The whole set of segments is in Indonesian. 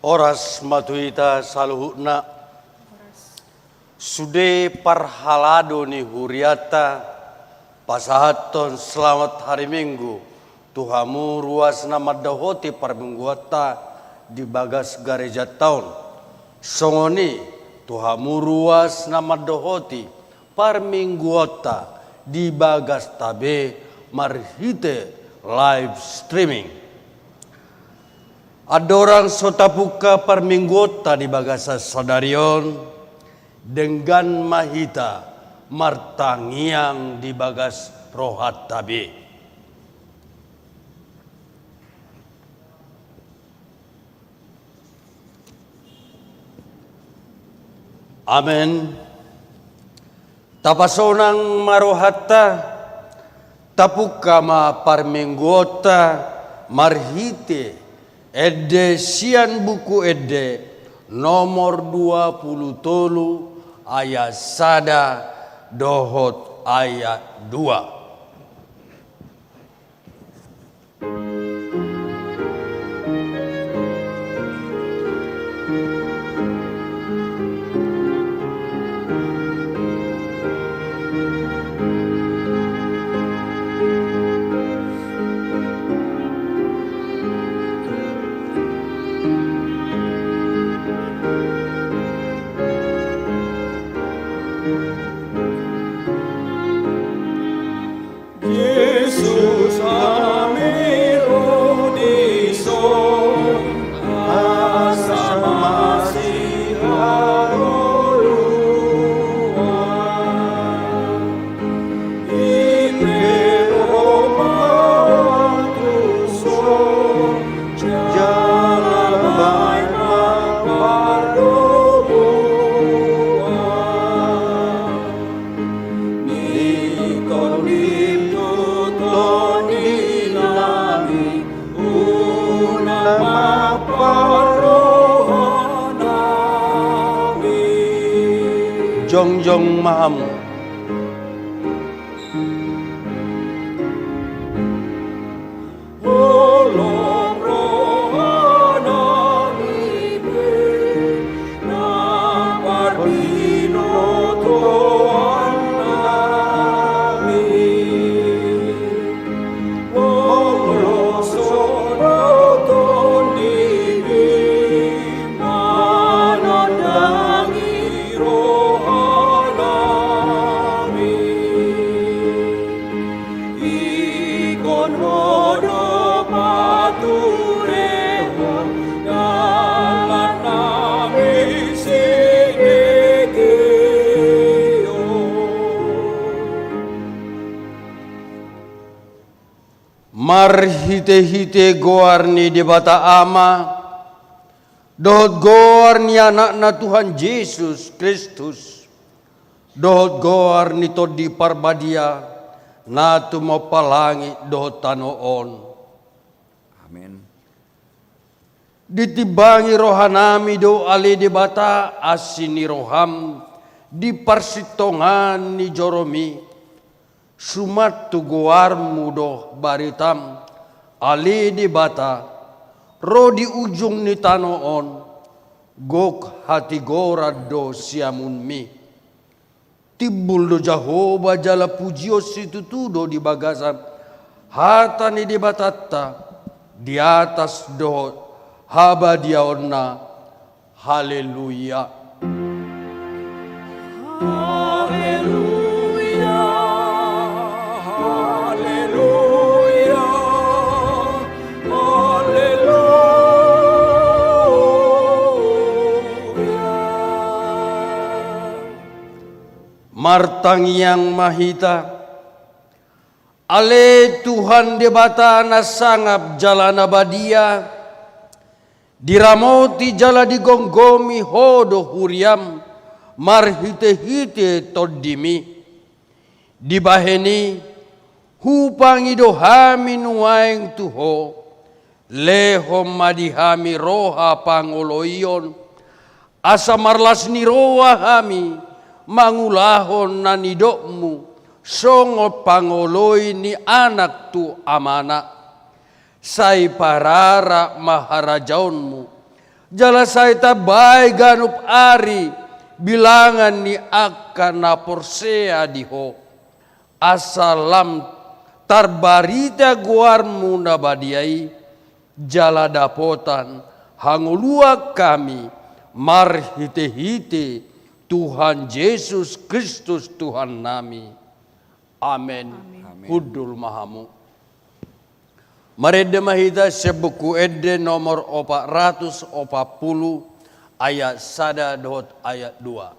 Oras matuita saluhuna sude parhalado ni huriata pasahaton selamat hari Minggu tuhamu ruas nama dahoti parmingguata di bagas gereja tahun songoni tuhamu ruas nama dahoti parmingguata di bagas tabe marhite live streaming. Ada orang sotapuka parminggota di bagasa sadarion dengan mahita martangiang di bagas rohat tabi. Amen. Tapasonang marohata tapuka ma parminggota marhite Ede sian buku ede nomor 23 ayat sada dohot ayat 2. Jongjong maham marhite-hite goarni di bata ama dohot goarni anakna Tuhan Yesus Kristus dohot goarni to di parbadia na tumapalangi dohot tanoon. Amin. Ditibangi rohanami do ali di bata asini roham di parsitongan ni joromi sumat tu goar mudo baritam ali di bata ro di ujung ni tanoon gok hati gorad do siamun mi tibul do Jehovah jala pujio situ tudo di bagasan hata ni di batata di atas do haba diaonna haleluya. Martangiang mahita ale Tuhan debata na sangap jalana badia diramoti jala digonggomi hodo huriam marhite-hite toddimi dibaheni hupangi dohami nuaing tuho lehom madihami roha pangoloion asa marlas ni roha hami mangulahon na nidokmu songo pangoloi ni anak tu amana sai parara maharajaonmu Jala saita baik ganup ari bilangan ni akan naporsea diho. Asalam tarbarita guarmu nabadiai jala dapotan hangulua kami marhite-hite Tuhan Yesus Kristus Tuhan nami. Amin. Hudul mahamu. Marede mahita sebuku ede nomor 440 ayat 1 dot ayat 2.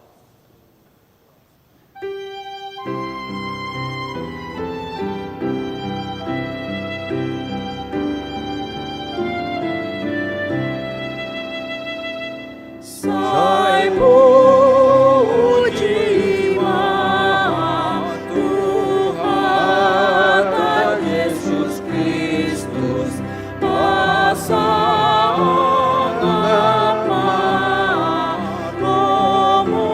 Sai puji Tuhan Yesus Kristus pasangan romo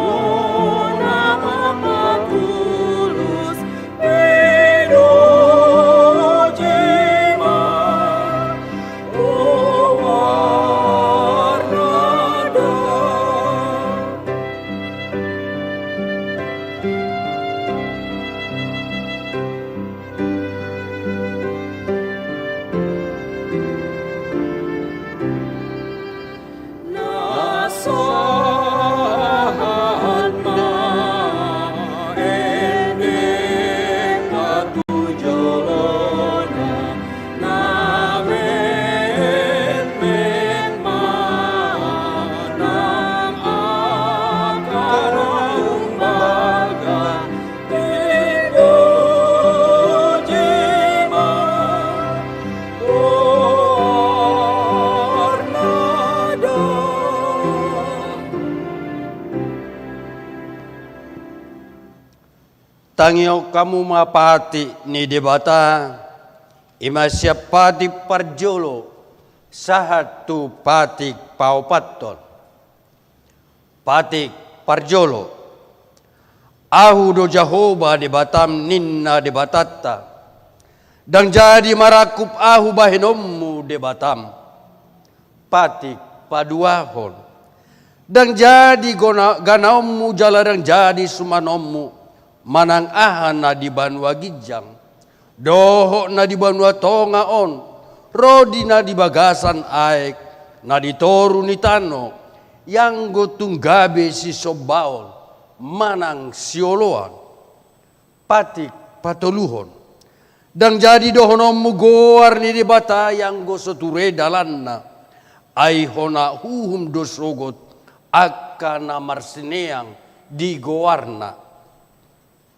nama patulus pinujima Tangio kamu mapati ni debata ima siapati parjolo sahatu patik paupaton patik parjolo ahu do Jahoba debatam ninna debatata dan jadi marakup ahu bahinommu debatam patik paduahon dan jadi ganaommu jalarang jadi sumanommu manang ahan na di Banua Gijang, doho na di Banua Tongaon, rodi na di Bagasan Aek, na di Toru ni Tano, yang gotunggabe si Sobaon, manang sioloan, patik patoluhon, dan jadi dohonomu goar ni di bata yang gosoture dalanna, aihona huhum dosogot, akana marsineang di goarna.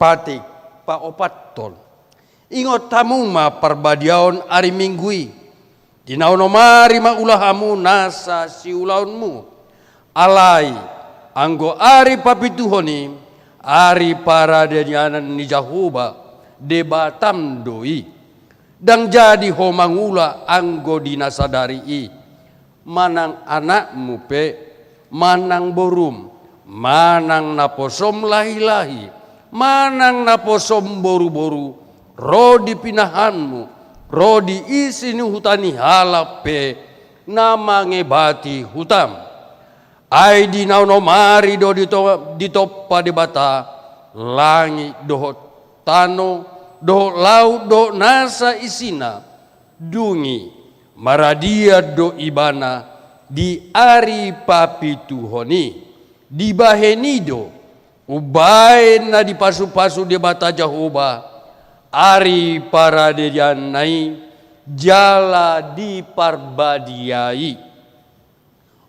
Patik pa opaton. Ingot tamu ma perbadiaon ari minggui. Dinaunomari ma ulahamu nasa si ulaunmu. Alai anggo ari papituhoni ari para denyanan ni Jahoba debatam doi. Dan jadi homangula anggo dinasadari i. Manang anakmu pe, manang borum, manang naposom lahi-lahi. Manang naposom boru-boru, rodi pinahanmu, rodi isi ni hutani halape, nama ngebati hutam. Ai di naunomari do ditoppa debata, langi doho tano, doho laut do nasa isina, dungi maradia do ibana, di ari papituhoni, di bahenido, ubain na di pasu-pasu di bata Jahoba, ari para dejanai, jala di parbadiai.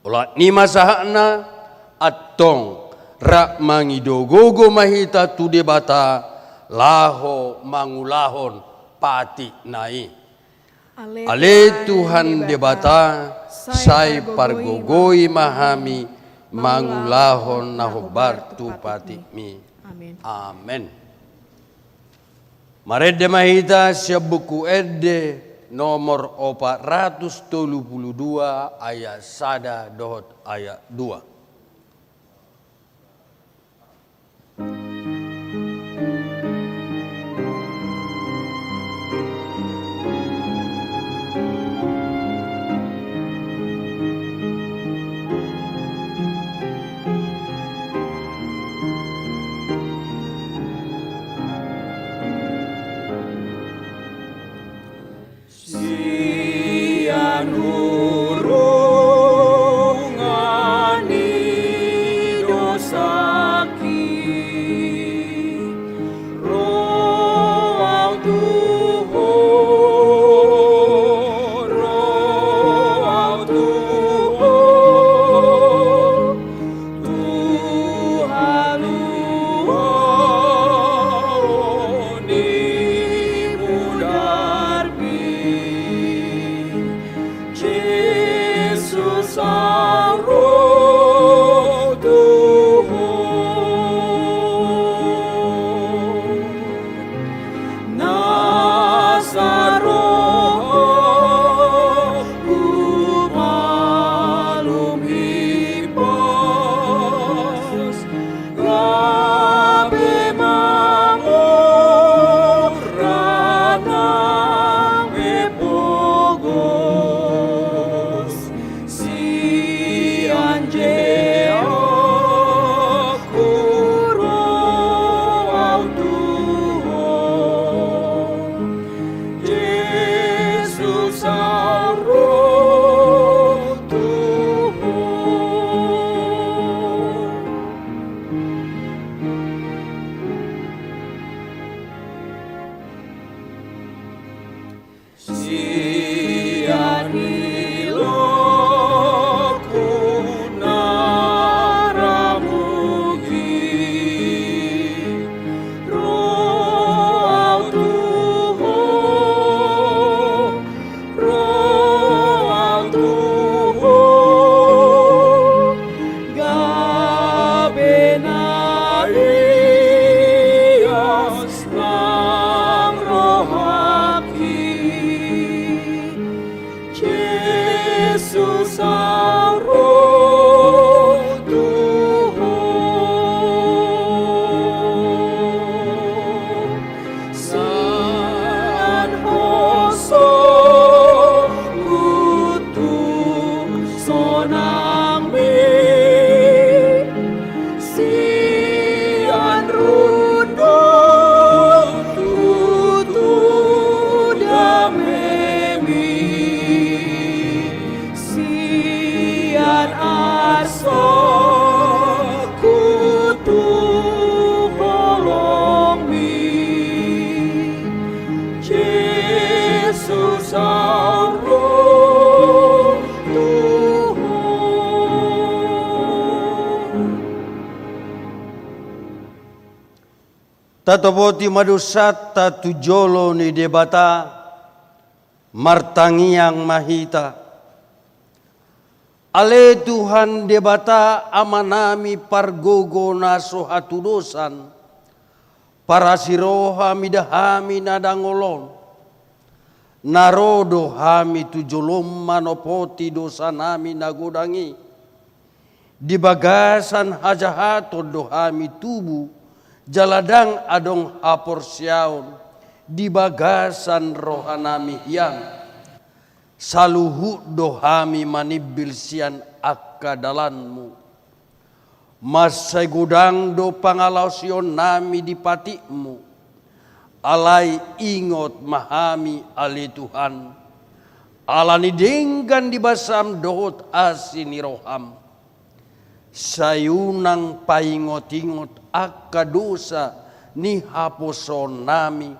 Olah ni masahana atong rak mangidogogo mahita tu di bata, laho mangulahon pati nai. Ale Tuhan di bata, sai pargogoi mahami, mangulahon nahobar tu patimi. Amin. Amen. Marede mahita siya buku ede nomor 432 ayat 1 dohot ayat 2. hurungani dosaki roh Tuhan ni mudarbi Jesus aro Tuhan Nazaro malum hibas Gabe mamorana mepogos si anje akuro au Tuhan Jesus aro Siani lokuna ramugi roh Tuhan gabenaias nang rohaki Jesus aro Tuhan San hoso kutu sonang mi sian rundo tutu damemi sian aso kutu bolongi Jesus aro Tuhan Tatoboti madusat tatu jolo ni debata martangiang mahita. Ale Tuhan debata amanami pargogo naso hatudosan para siroha midahami nadangolon narodo hami tujolom manopoti dosa nami nagodangi di bagasan hajahato dohami tubuh jaladang adong hapor siaon di bagasan rohanami yang saluhu dohami manibil sian akadalanmu masai gudang do pangalausion nami di patikmu alai ingot mahami ali Tuhan alani denggan di basam dohot asini roham sayunang paingot-ingot akadosa ni haposon nami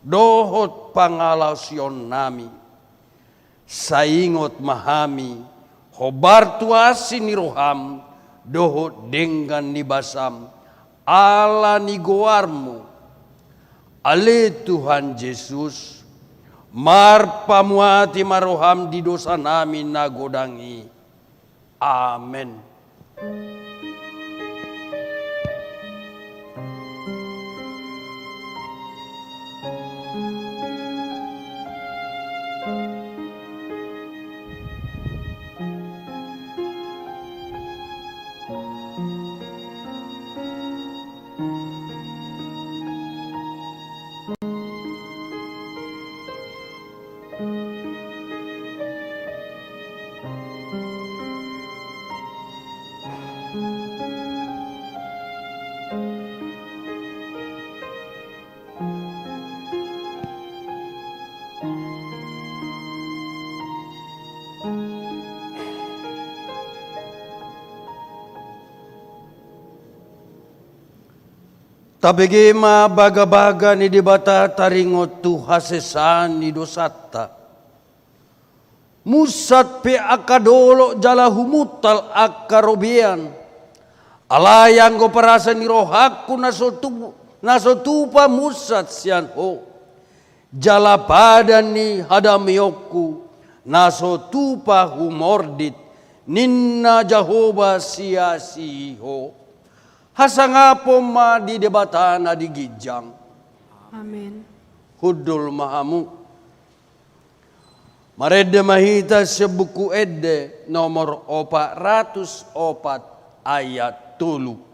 dohot pangalausion nami saingot mahami hobar tuasi ni roham dohot dengan ni basam ala ni goarmu ale Tuhan Yesus mar pamuati maroham di dosa nami nagodangi amen. Tabegema baga-baga ni dibata taringot tu hasesan ni dosata. Musat pe akadolo jala humutal akarobian. Alayang go parasa ni rohaku nasotupa musat sian ho. Jala padan ni hadamioku nasotupa humordit. Ninna Jahoba sia-si ho. Hasangapo ma di debata na di gijang. Amen. Hudul mahamu. Marede mahita sebuku ede nomor 404 ayat 3.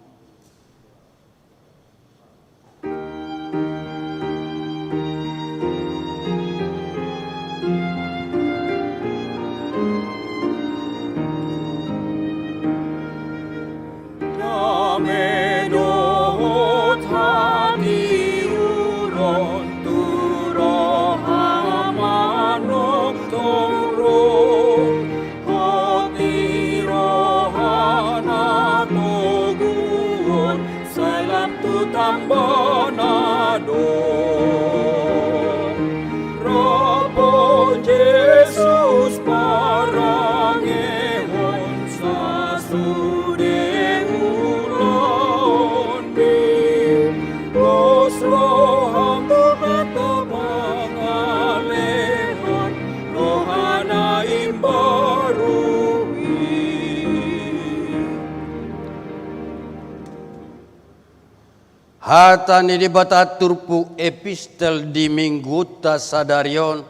Hata ni dibata turpu epistel di mingguta sadarion.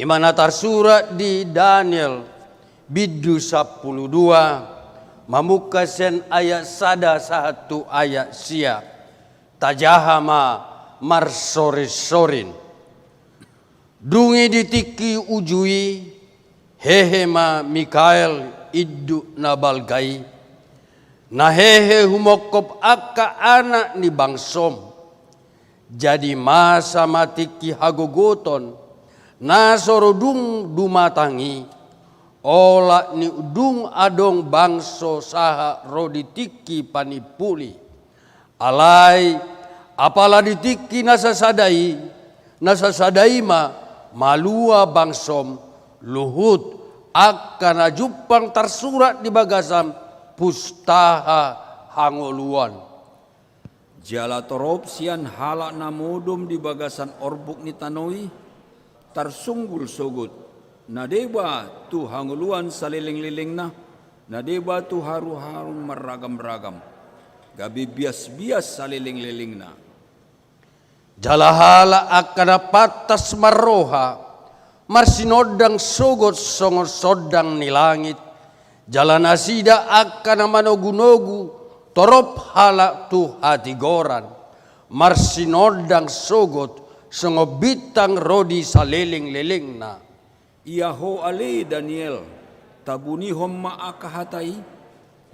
Imana tarsurat di Daniel bidu 12. Mamukasen ayat sada satu ayat sia. Tajahama marsoresorin. Dungi ditiki ujui. Hehema Mikael iddu nabalgai. Nahehe humokop aka anak ni bangsom. Jadi masa matiki hagogoton. Nasorodung dumatangi. Ola ni udung adong bangso saha roditiki panipuli. Alai apala ditiki nasasadai ma malua bangsom. Luhut akan ajupang tersurat di bagasam. Pustaha hangoluan. Jala torop sian halak namudum di bagasan orbuk ni tanoi. Tarsunggul sogut. Nadeba tu hangoluan saliling-liling na. Nadeba tu haru-harun meragam-ragam. Gabi bias-bias saliling-liling na. Jala hala akan patas maroha. Marsinodang sogot songot sodang ni langit. Jalan asida akan manogu-nogu torop halak tu hati goran. Marsinodang sogot sengobitang rodi saliling-liling na. Iaho ale Daniel tabuni homma akahatai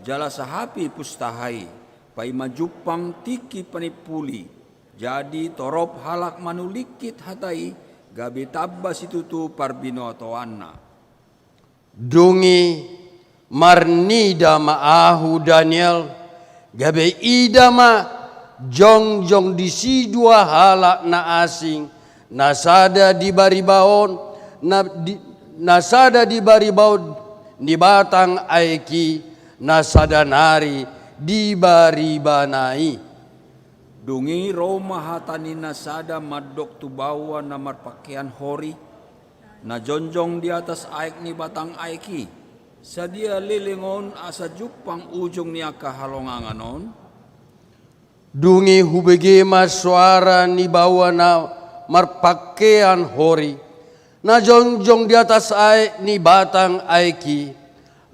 jala sahapi pustahai pai majupang tiki panipuli jadi torop halak manulikit hatai gabi tabbas itu tu parbinotoanna. Dungi marnida maahu Daniel gabe idama jongjong di si dua halak na asing nasada di baribaon nasada di baribaon di batang aiki nasada nari di baribanai. Dungi Roma hatani nasada madok tu bawa namar pakaian hori na jonjong di atas aik ni batang aiki. Sadia lilingon asa jupang ujung niya kahalonganganon. Dungi hubegema suara ni bawa na marpakean hori. Na jongjong di atas aik ni batang aiki.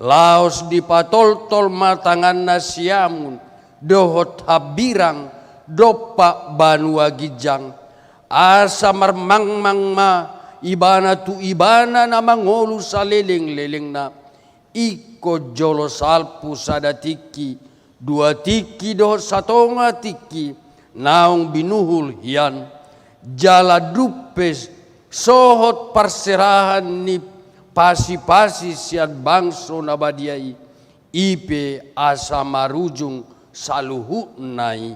Laos di patol-tol matangan na siamun. Dohot habirang dopa banua gijang. Asa marmang-mang ma ibana tu ibana na mangolu sa liling-liling na. Iko jolo salpu sada tiki, dua tiki dohot satonga tiki, naung binuhul hian, jala dupes sohot perserahan ni pasi-pasi sian bangso nabadiai, ipe asa marujung saluhu nai.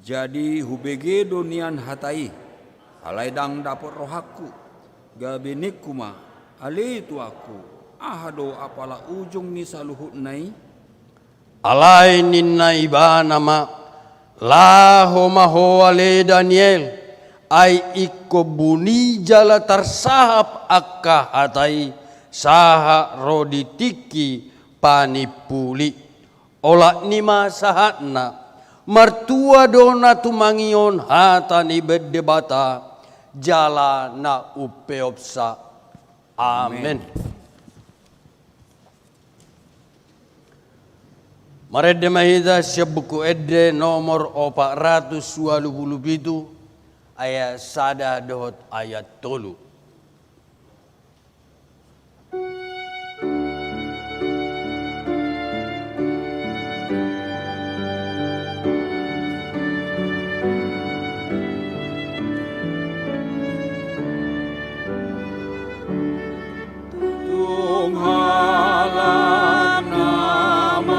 Jadi hubege donian hatai, alaidang dapot rohaku, gabenik kuma, ali itu aku, ahado apala ujung ni saluhut nai, Alai ninna ibana ma laho maho ale Daniel ai ikko buni jala tarsahap akka hatai saha roditiki panipuli ola nima sahatna martua dona tumangion hatani berdebata jala na upeopsa. Amen. Marede mahida siap buku ede nomor 427 ayat sada dohot ayat tolu. Tunghalan namargogo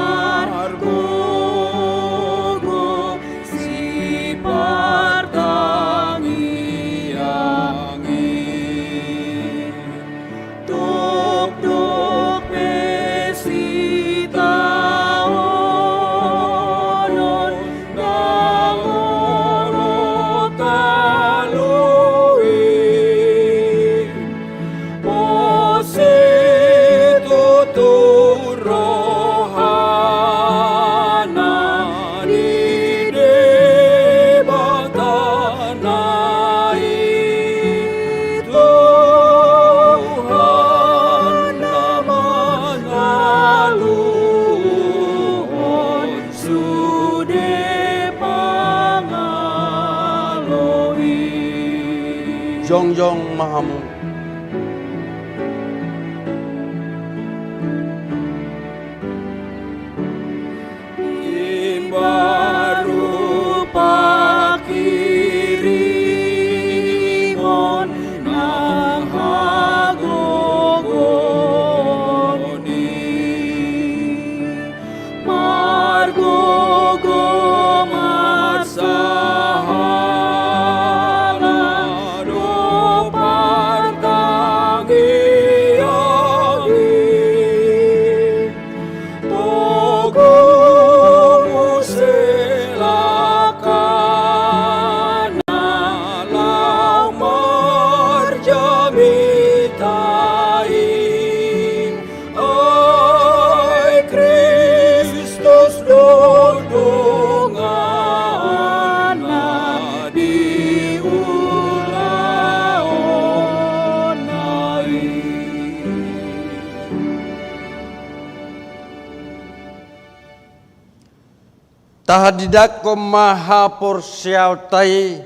si partangiangi tuk pesita onon dangolo talui rohana di debatana Tuhan nama ngaluhon sude pangaloi. Jongjong mahamu baru pakirimon nang hagogoni margogo marsahala do partangiangi togo tahadidak ko maha porsiaw tai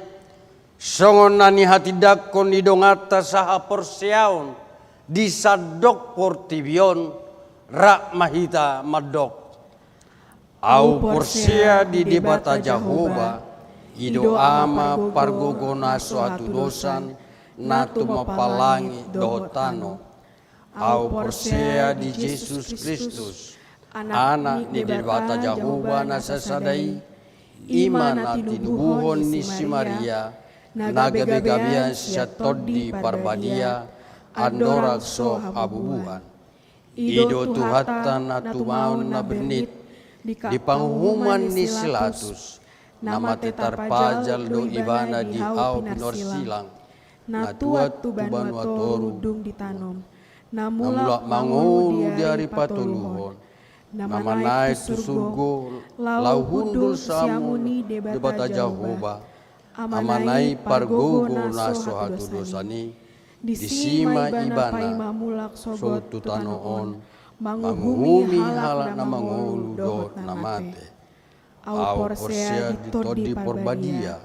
songon nani hatidak ko nidongata saha porsiaw disadok portibion rak mahita madok au porsia di debata Jahoba ido ama pargogona suatu dosan natu mapalangi dotano au porsia di Yesus Kristus anak ni debata Jahoba nasasadai iman ati nubuhon ni si Maria nagabe-gabean siya toddi parbadia andorak so abubuhan ido tuhatan atu maun na bernit di panghuman ni silatus nama tetar pajal do ibana di au pinor silang na tuat tuban watoru dung ditanom namulak mangolu dari patuluhon nama naik tu surgo lau hundul samu debata Jahoba amanai pargogo na sohatu dosani disima ibana sotu tanoon manguhumi halak na mangolu dot namate au porsia ditodi porbadia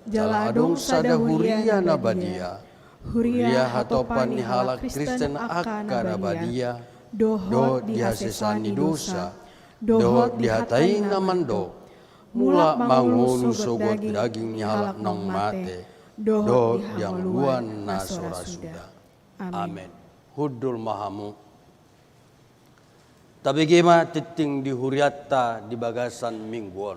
jala adong sada huria na badia huria hatopan ni halak Kristen akka na badia dohot dihasesani dosa dohot dihatai naman do mula mangulu sogot daging nyalak nang mate dohot yang luan na sorasuda. Amen. Hudul mahamu tabigima titing di huriata di bagasan mingguon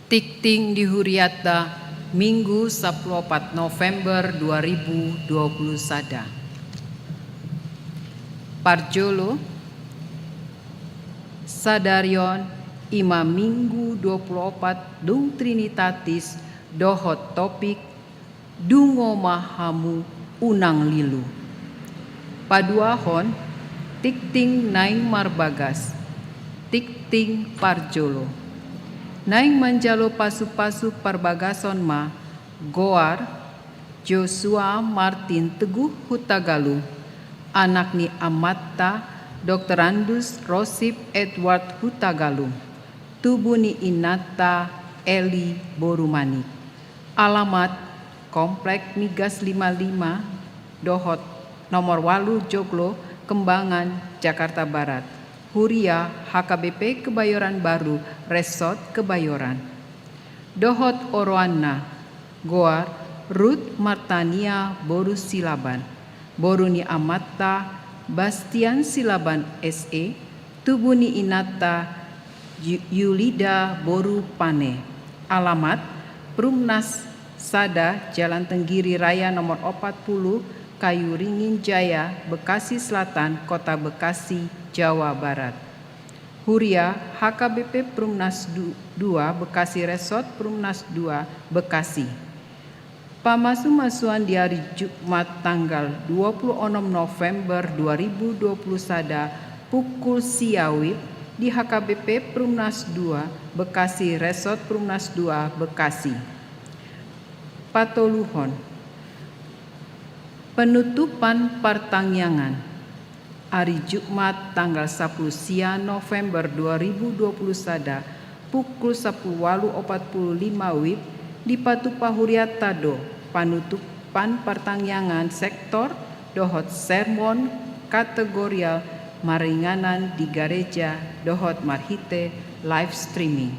Tikting di Huriata, Minggu 14 November 2020 sada. Parjolo, Sadarion, Ima Minggu 24 Dung Trinitatis, Dohot topik, Dungo Mahamu Unang Lilu. Paduahon, Tikting Naing Marbagas, Tikting Parjolo. Naing manjalo pasu-pasu parbagason ma, Goar, Joshua Martin Teguh Hutagalu, anak ni Amatta, Dr. Andus Rosip Edward Hutagalu, tubuh ni Inata Eli Borumani. Alamat Komplek Migas 55, Dohot, nomor 8 Joglo, Kembangan, Jakarta Barat. Huria HKBP Kebayoran Baru, Resort Kebayoran. Dohot Oroana, Goar, Ruth Martania Boru Silaban, Boruni Amatta, Bastian Silaban SE, Tubuni Inata, Yulida Boru Pane. Alamat Prumnas Sada, Jalan Tenggiri Raya nomor 40, Kayu Ringin Jaya, Bekasi Selatan, Kota Bekasi, Jawa Barat. Huria HKBP Prumnas 2 Bekasi Resort Prumnas 2 Bekasi. Pamasu-masuan di hari Jumat tanggal 26 November 2020 sada pukul siawit di HKBP Prumnas 2 Bekasi Resort Prumnas 2 Bekasi. Patoluhon, penutupan pertangyangan hari Jumat tanggal 10 siang November 2020 sada pukul 10.45 WIB di Patupa Huriatado, panutupan pertangyangan sektor Dohot sermon kategorial maringanan di Gereja Dohot Marhite live streaming.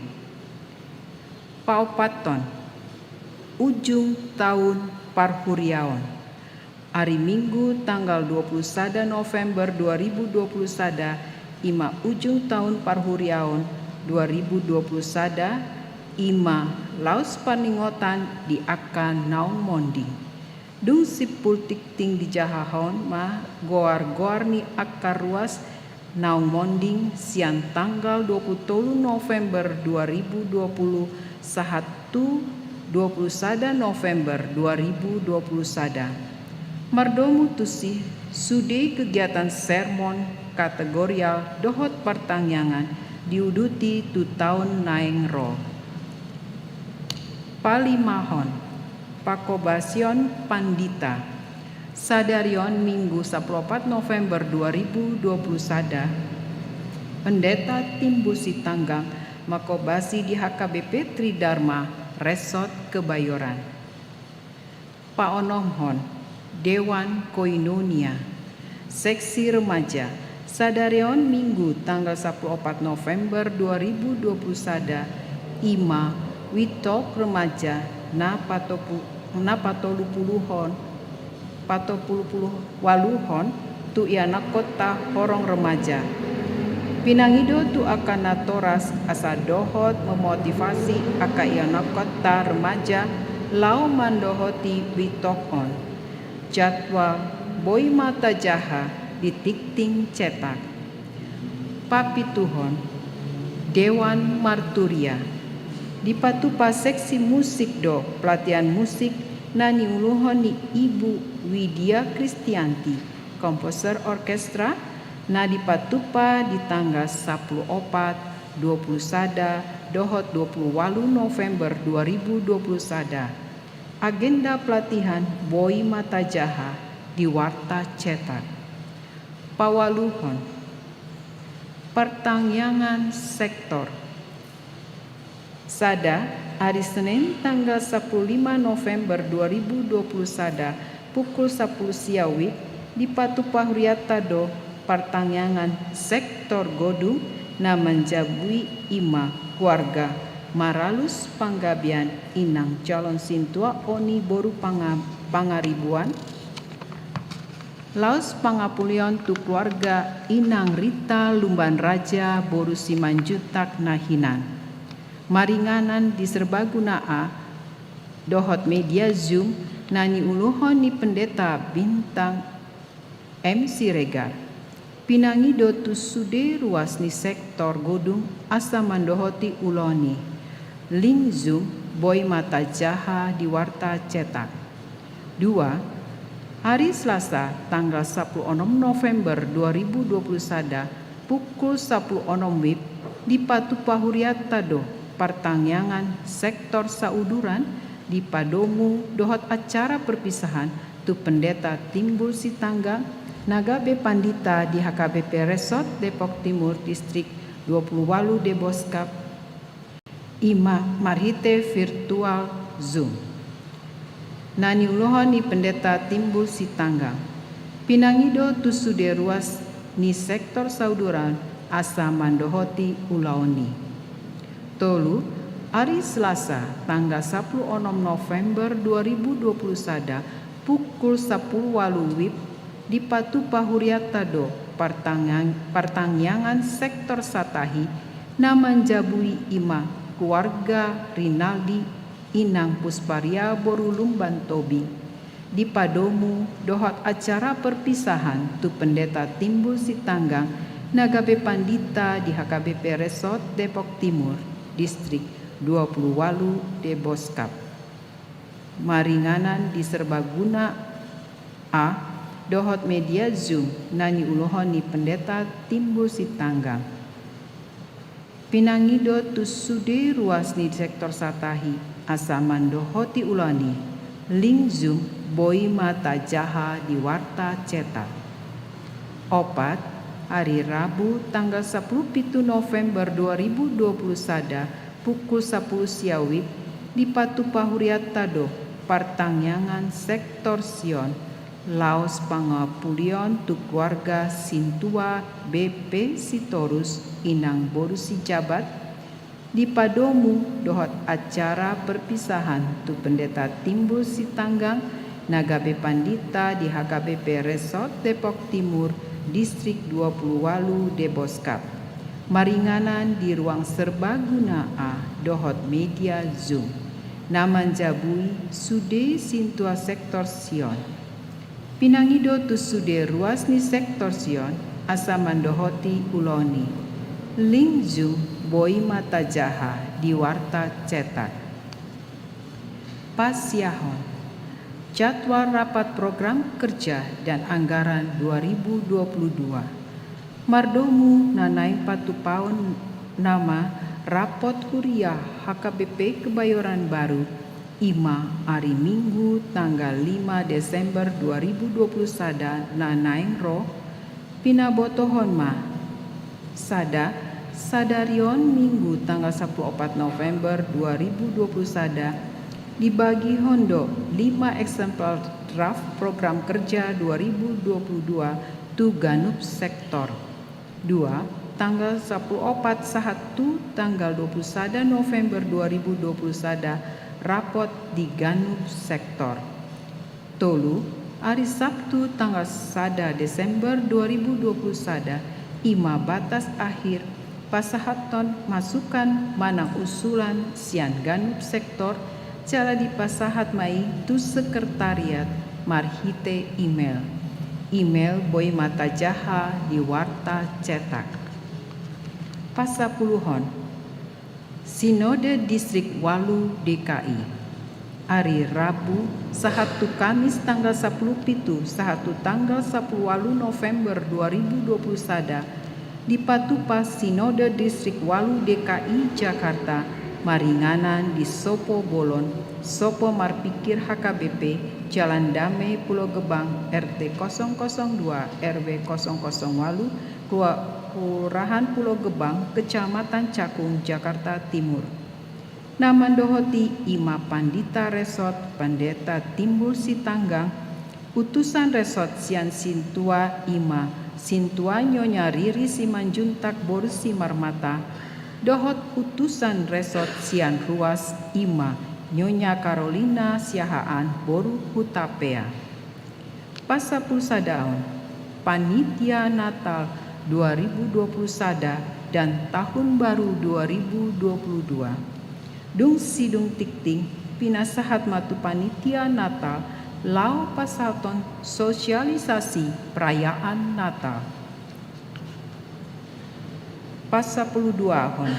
Paupaton, ujung tahun Parhuriaon. Hari Minggu tanggal 20 sada November 2020 sada, Ima ujung tahun Parhuriaon 2020 sada, Ima laus paningotan di akan naung mondi. Dung sipul tikting di jahahon ma goar-goar ni akar ruas naung monding siang tanggal 23 November 2020 sahatu 20 sada November 2020 sada. Mardomu tusih sudi kegiatan sermon kategorial Dohot pertangyangan diuduti tu tahun naeng ro. Palimahon, Pakobasion Pandita, Sadarion Minggu 14 November 2020 sada, Pendeta Timbusi Tanggang Makobasi di HKBP Tridharma Resort Kebayoran. Paonomhon, Dewan Koinonia, Seksi Remaja, Sadarion Minggu tanggal 14 November 2020 sada, Ima Witok Remaja na patolupuluhon tu iana kota horong remaja. Pinangido tu akan natoras asa dohot memotivasi aka iana kota remaja lau mandohoti witokon. Jadwal Boy Mata Jaha di Tikting Cetak. Papituhon, Dewan Marturia, di Patupa Seksi Musik Do pelatihan musik nani uluhon ni Ibu Widya Kristianti, komposer orkestra na di Patupa di tanggal 14 20 sada Dohot 28 November 2020 sada. Agenda pelatihan Boy Mata Jaha di Warta Cetak. Pawaluhon, pertangyangan sektor. Sada, hari Senin tanggal 15 November 2020 sada pukul 10 siawit di Patupa Huriatado, pertangyangan sektor Godung na menjabui Ima keluarga Maralus Panggabian Inang calon sintua Oni Boru Pangaribuan, Laos Pangapulion tu keluarga Inang Rita Lumban Raja Boru Simanjutak Nahinan. Maringanan di serbaguna A, dohot media Zoom, nani uluhon ni pendeta bintang MC Regar. Pinangi dotus sude ruas ni sektor godung asa mandohoti uloni. Link Zoom boy mata jaha di warta cetak. 2. Hari Selasa tanggal 16 November 2020 sada pukul 10 WIB di Patupa Huriatado Partangyangan sektor Sauduran di Padomu dohot acara perpisahan tu pendeta timbul si tangga Nagabe Pandita di HKBP Resort Depok Timur Distrik 28 Deboskap Ima Marhite virtual Zoom. Nani ulohon ni pendeta timbul si tangga. Pinangido tusude ruas ni sektor Sauduran asa mandohoti ulaoni. Tolu, hari Selasa tanggal 16 November 2020 sada pukul 10 WIB di Patupa Huriatado Partangyangan sektor Satahi naman jabui ima keluarga Rinaldi Inang Pusparia Borulum Bantobi di Padomu dohot acara perpisahan tu pendeta timbul si tanggang Nagabe Pandita di HKBP Resort Depok Timur Distrik 28 Deboskap. Maringanan di serbaguna A, dohot media Zoom nani ulohon ni pendeta timbul si tanggang. Pinangido tusude ruas ni sektor Satahi asa mandohoti ulani. Link Zoom boy mata jaha di warta cetak. 4. Hari Rabu tanggal 10 November 2020 sada pukul 10 siawib di Patupa Huriatado Partangyangan sektor Sion Laos Pangapulion tu keluarga Sintua BP Sitorus Inang Borusi Jabat di Padomu dohot acara perpisahan tu pendeta timbul si tanggang Nagabe Pandita di HKBP Resort Depok Timur Distrik 28 Deboskap. Maringanan di ruang serbaguna A dohot media Zoom. Naman jabui sude Sintua sektor Sion. Pinangido tusude ruas ni sektor Sion asa mandohoti uloni. Link Zoom boy mata jaha di warta cetak. Pasyahon. Jadwal rapat program kerja dan anggaran 2022. Mardomu nanai patupaun nama rapot huriah HKBP Kebayoran Baru Ima hari Minggu tanggal 5 Desember 2020 sada nanaing roh pinabotohon ma sada sadarion Minggu tanggal 14 November 2020 sada dibagi hondo 5 eksemplar draft program kerja 2022 tu ganup sektor. 2. Tanggal 14 sahatu tanggal 21 November 2020 sada rapot di ganup sektor. Tolu, hari Sabtu tanggal 1 Desember 2020 sada ima batas akhir pasahaton masukan manang usulan sian ganup sektor cara dipasahat mai tu sekretariat marhite email boy mata jaha di warta cetak. Pasapuluhon Sinode Distrik Walu DKI hari Rabu sahatu Kamis tanggal 10 pitu sahatu tanggal 10 Walu November 2020 sada di Patupa Sinode Distrik Walu DKI Jakarta maringanan di Sopo Bolon Sopo Marpikir HKBP Jalan Damai Pulau Gebang RT 002 RW 008 Kelurahan Pulau Gebang, Kecamatan Cakung, Jakarta Timur. Nama dohoti Ima Pandita Resort Pendeta Timbul Sitanggang, utusan Resort Sian Sintua Ima, Sintua Nyonya Riri Simanjuntak Borusi Marmata, dohot utusan Resort Sian Ruas Ima, Nyonya Carolina Siahaan Boru Hutapea. Pasapul Sadaon, Panitia Natal 2020 sada dan Tahun Baru 2022. Dung sidung tikting pinasahat matu panitia Natal lau pasaton sosialisasi perayaan Natal. Pasa 12 hon.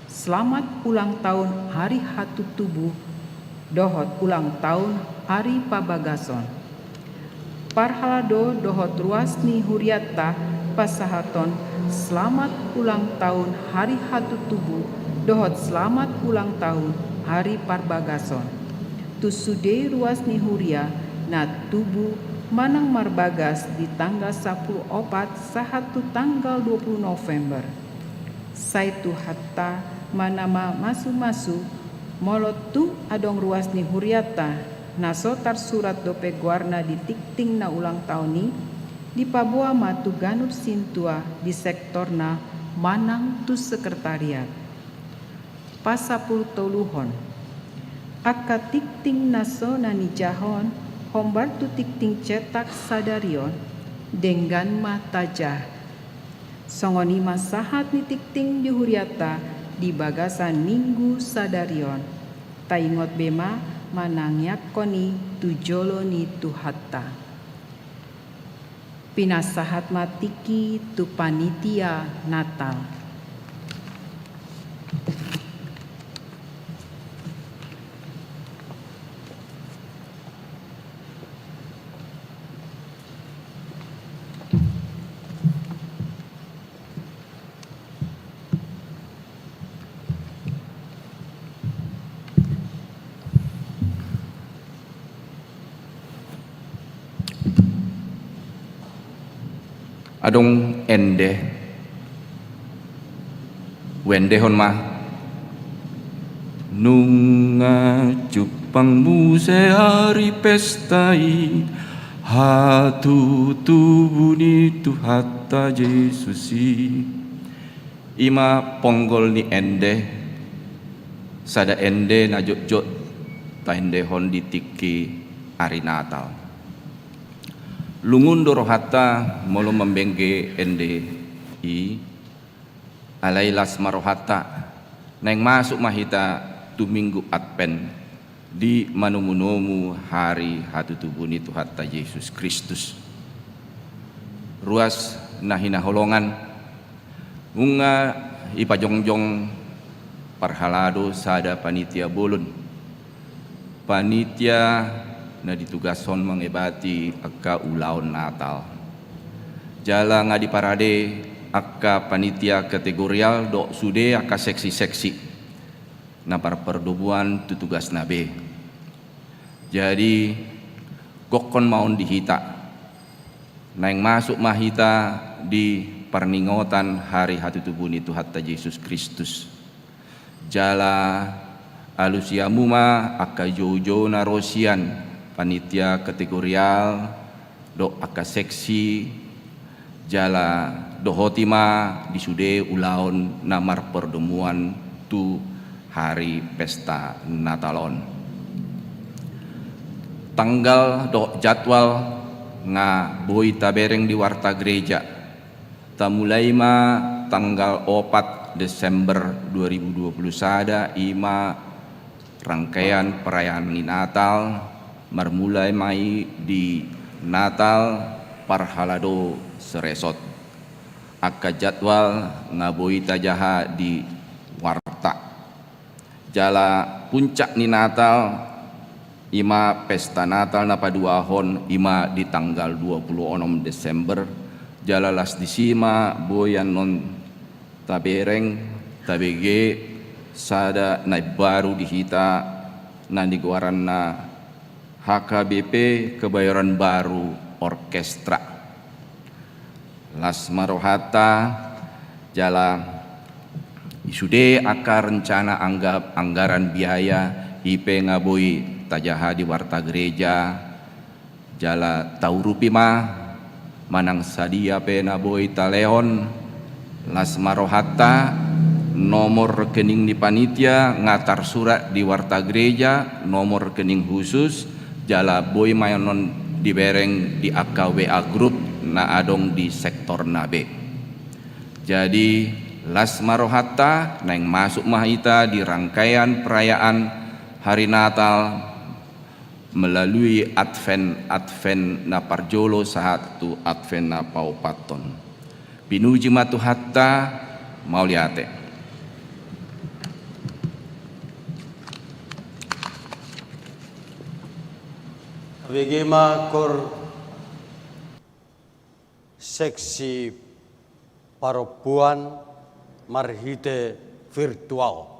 Selamat ulang tahun Hari Hatu Tubuh, dohot ulang tahun Hari Pabagason. Parhalado dohot ruasni huriata pasahaton selamat ulang tahun Hari Hatu Tubuh, dohot selamat ulang tahun Hari Parbagason. Tusude ruasni huria na tubuh manang marbagas di tanggal 10 opat sahatu tanggal 20 November. Saitu hatta manama masu-masu molotu adong ruasni huriata nasotar surat dope guarna di tikting na ulang tahun ni di Papua matu ganut sintua di sektorna manang tu sekretariat. Pasapul toluhon akka tikting naso nani jahon hombar tu tikting cetak sadarion dengan matajah songoni masahat ni tikting di huriata di bagasan minggu sadarion taingot bema manangyak koni tujolo ni tuhatta pinasahat matiki tu panitia Natal. Adong ende wende hon ma nunga cupang muse hari pestai hatu tubuni tu hatta Yesusi ima ponggol ni ende sada ende na jot ta ende hon ditiki hari Natal. Lungun doro hatta molo membengge ende i alailas marohata neng masuk mahita tu minggu Advent di manumunomu hari hatu tubuni tu hatta Yesus Kristus. Ruas nahina holongan unga ipajongjong parhalado sada panitia bolon. Panitia na ditugason mengebati akka ulaon Natal. Jala ngadi parade akka panitia kategorial do sude akka seksi-seksi na perdobuan tu tugas nabe. Jadi kokon maun dihita naing masuk mahita di perningotan hari hatu tubuni tu hatta Yesus Kristus. Jala alusiamu ma akka jojo na rosian panitia kategorial do akka seksi jala do hotima disude ulaon namar perdemuan tu hari pesta Natalon. Tanggal do jadwal nga boy tabereng di warta gereja tamulai ma tanggal 4 Desember 2020 sada ima rangkaian perayaan Natal marmulai mai di Natal parhalado seresot akka jadwal ngaboi tajaha di warta jala puncak ni Natal ima pesta Natal na paduahon ima di tanggal 26 Desember jala las disima boyan non tabereng tabege sada na baru dihita na diguaran na HKBP Kebayoran Baru Orkestra. Las marohata jala isude aka rencana anggaran biaya IP ngaboi tajaha di warta gereja jala taurupi ma manang sadia pe naboi taleon las marohata nomor rekening di panitia ngatar surat di warta gereja nomor rekening khusus jala boy mayonon dibereng di AKWA group na adong di sektor nabe. Jadi Las Marohata neng masuk mahita di rangkaian perayaan hari Natal melalui Advent na parjolo sahatu Advent na paupaton. Pinuji matu hatta mauliate. Bagaimana kor seksi perempuan marhite virtual.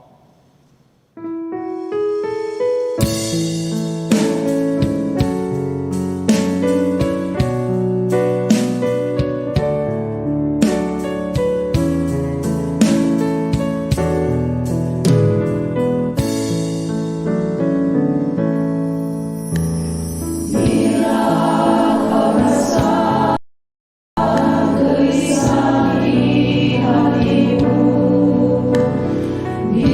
Ni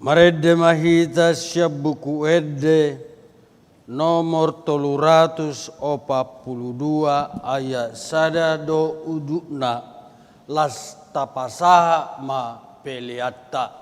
Marede mahita siap buku ede nomor 342 ayat sada do udukna las tapasaha ma peliatta.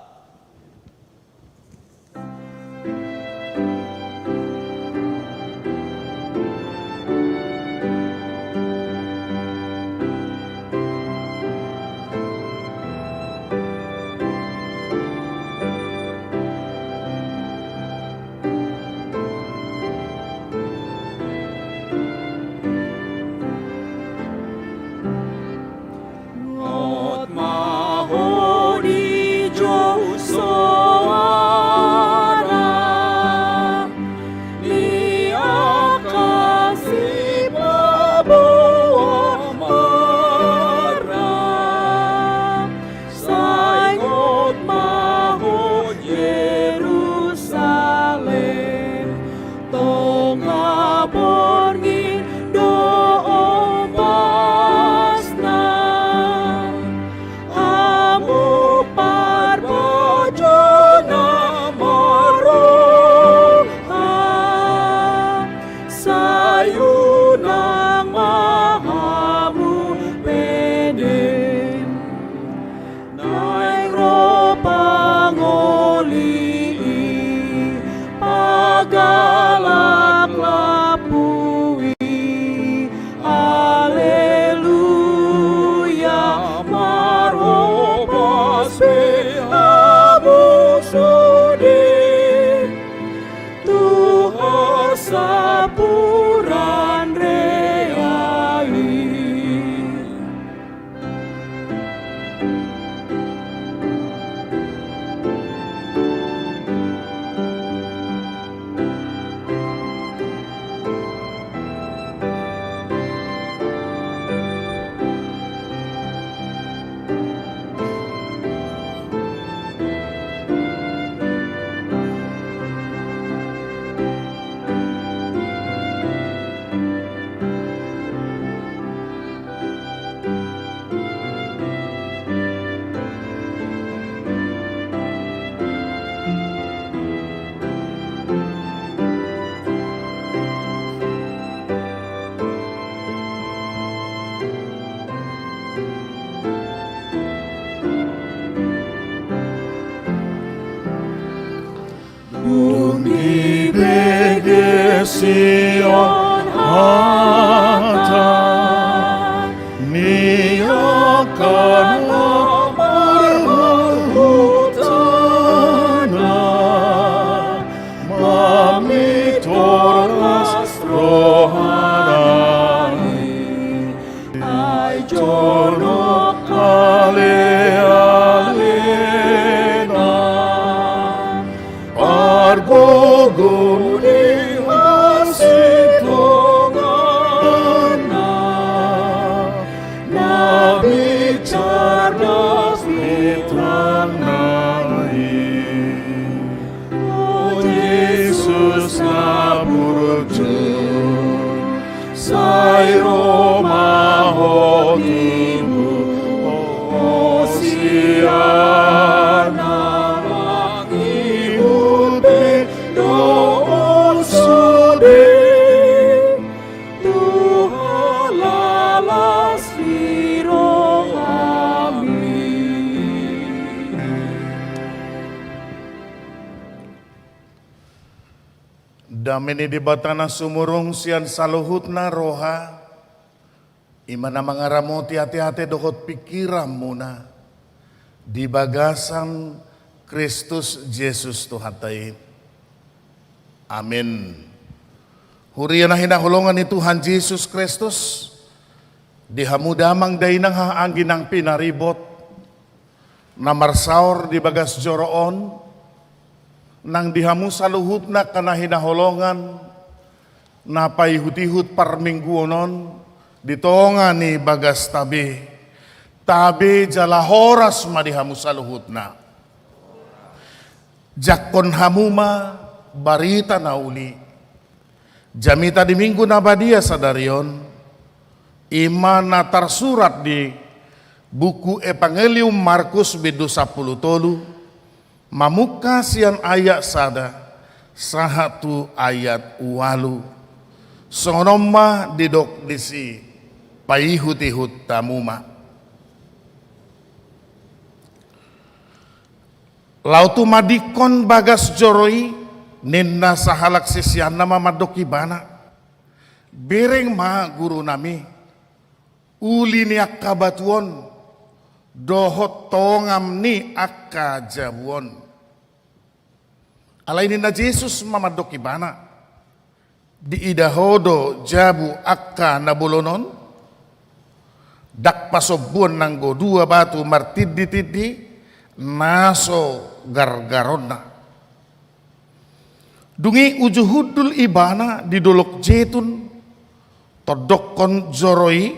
Sion hata ni akan berhutana mamitornas rohani ai jono ale-alena argogo Damini di batana sumurung sian saluhutna roha imana mangaramuti hati-hati dokot pikiran muna di bagasan Kristus Yesus Tuhan tai. Amin. Huriana hinahulungan ni Tuhan Yesus Kristus dihamudamang dainang haangginang pinaribot namar saur di bagas joroon nang dihamu saluhutna kana hinaholongan napai hutihut parmingguonon ditongani bagas tabe jalahoras madihamu saluhutna jakon hamuma barita nauli jamita di minggu nabadia sadarion imana tersurat di buku Evangelium Markus bidu 10 tolu Mamuka sian ayat sada, sahatu ayat walu. Sonoma didok disi, paihut-ihut tamuma. Lautu madikon bagas joroi, ninna sahalak sisian nama madoki bana. Bereng ma guru nami, uli ni akka batuon, dohot tongam ni akka jabuon. Alai ninna Jesus mamadoki bana, di idahodo jabu akka nabulonon, dak pasobun nanggo dua batu martidi-tidi, naso gargarona. Dungi ujuhudul ibana di dolok jetun, todokon joroi,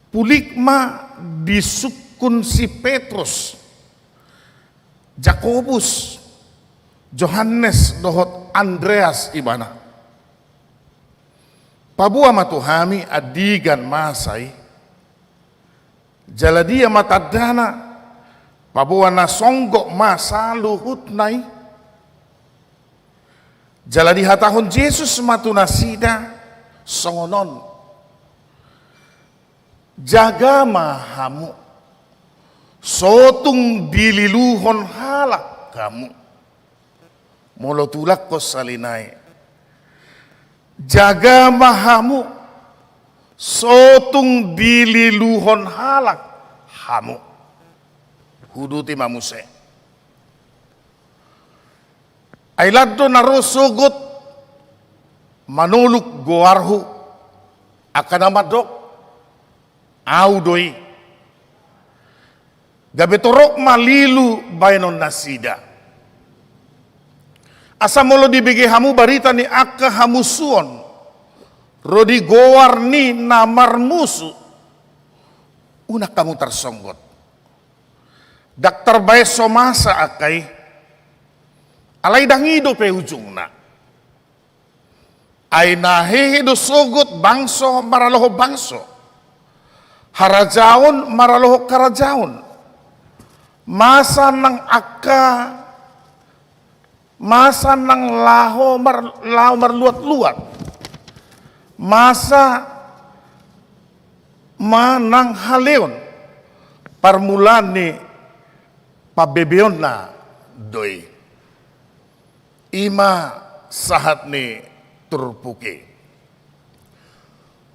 pulikma disukun si Petrus, Jakobus, Johannes dohot Andreas ibana. Pabua matuhami adigan masai, jaladia matadana, pabua na songgok masa luhut nai, jaladi hatahon Jesus matunasida songonon, jaga mahamu, sotung dililuhon halak kamu, molo tulak ko salinay, jaga mahamu, sotung dililuhon halak hamu. Huduti mamuse. Ailaddo narusugot manuluk goarhu akanamadok audoi. Gabetorok malilu bainon nasida. Asamolo dibigi hamu barita ni akka hamusuon. Rodi goar ni namar musu. Una kamu tersonggot. Daktar bae somasa akai alai dangido pe ujungna aina hehido sogut bangso maraloho bangso harajaun maraloho karajaun masa nang akka masa nang laho marluat-luat masa manang haleon permulaan ni pabebeon na doi ima sahat ni turpuke.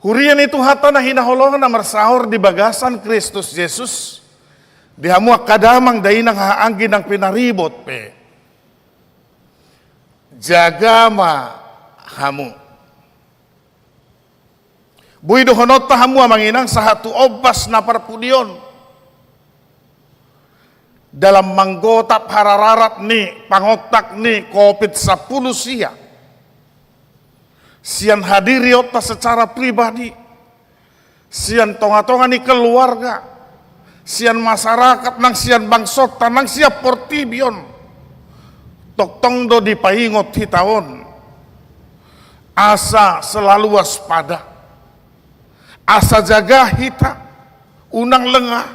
Hurian itu hata na hinaholongan na marsahor di bagasan Kristus Jesus di hamu kadamang dainang haanggi ng pinaribot pe jagama hamu buido honota hamu amanginang sahatu obas na parpudion dalam manggotap harararat ni pangotak ni COVID-10 sian hadiri otak secara pribadi sian tonga-tonga ni keluarga sian masyarakat nang sian bangsot nang siap portibion tok tongdo di paingot hitawon asa selalu waspada asa jaga hita unang lengah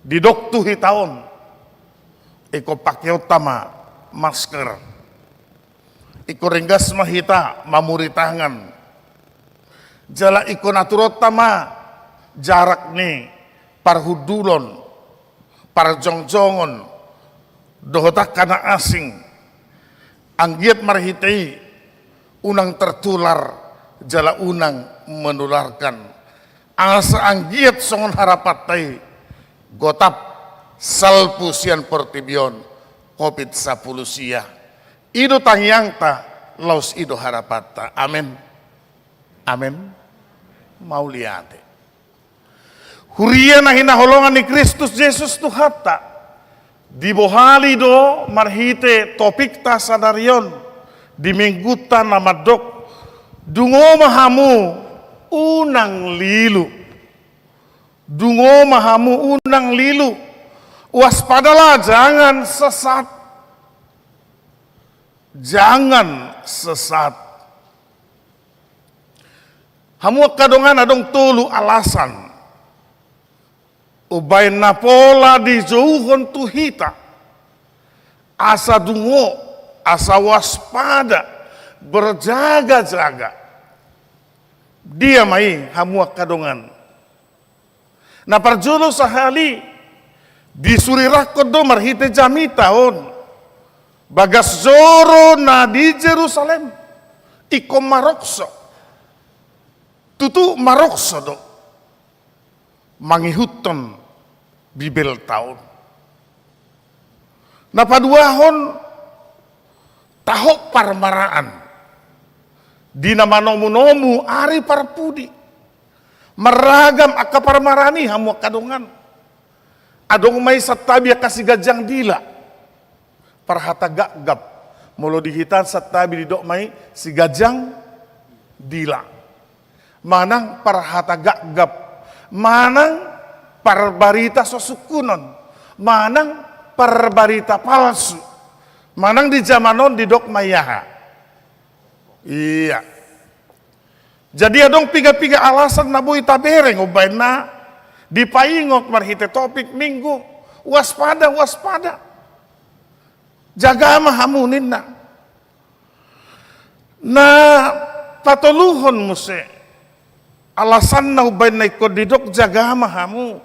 di doktu hitaon iko pakai utama masker iko renggas mahita mamuri tangan jala iko naturot tama jarak ni parhudulon parjongjongon dohotak kana asing anggiat marhitai unang tertular jala unang menularkan asa anggiat songon harapatai gotap salpusian portibion COVID-10 sia ido tangyangta laus ido harapata amen amen mauliate huria na hinaholongan ni Kristus Jesus tu hatta dibohali do marhite topik ta sadarion di mingguta namadok dungo mahamu unang lilu dungo mahamu unang lilu waspadalah jangan sesat jangan sesat hamu kadongan adong tulu alasan ubay na pola di jauhon tuhita, asa dungo, asa waspada, berjaga-jaga. Dia mai hamua kadongan. Na parjolo sahali disurirako do marhite jami tahun bagas zoro na di Jerusalem iko marokso tutu marokso do mangihuton bibel tahun na paduahon tahok parmaraan di nama nomu-nomu ari parpudi meragam aka parmarani hamu kadongan adong may sattabi kasih gajang dila parhata gagap molo dihitan sattabi di dok may si gajang dila manang parhata gagap manang parbarita sosukunon manang parbarita palsu manang di zamanon di dok mayaha iya. Jadi adong piga-piga alasan na boy tabereng ubay na dipaingot marhite topik minggu waspada jaga mahamunin na patuluhon mo se alasan na ubay na ikodidok jaga mahamu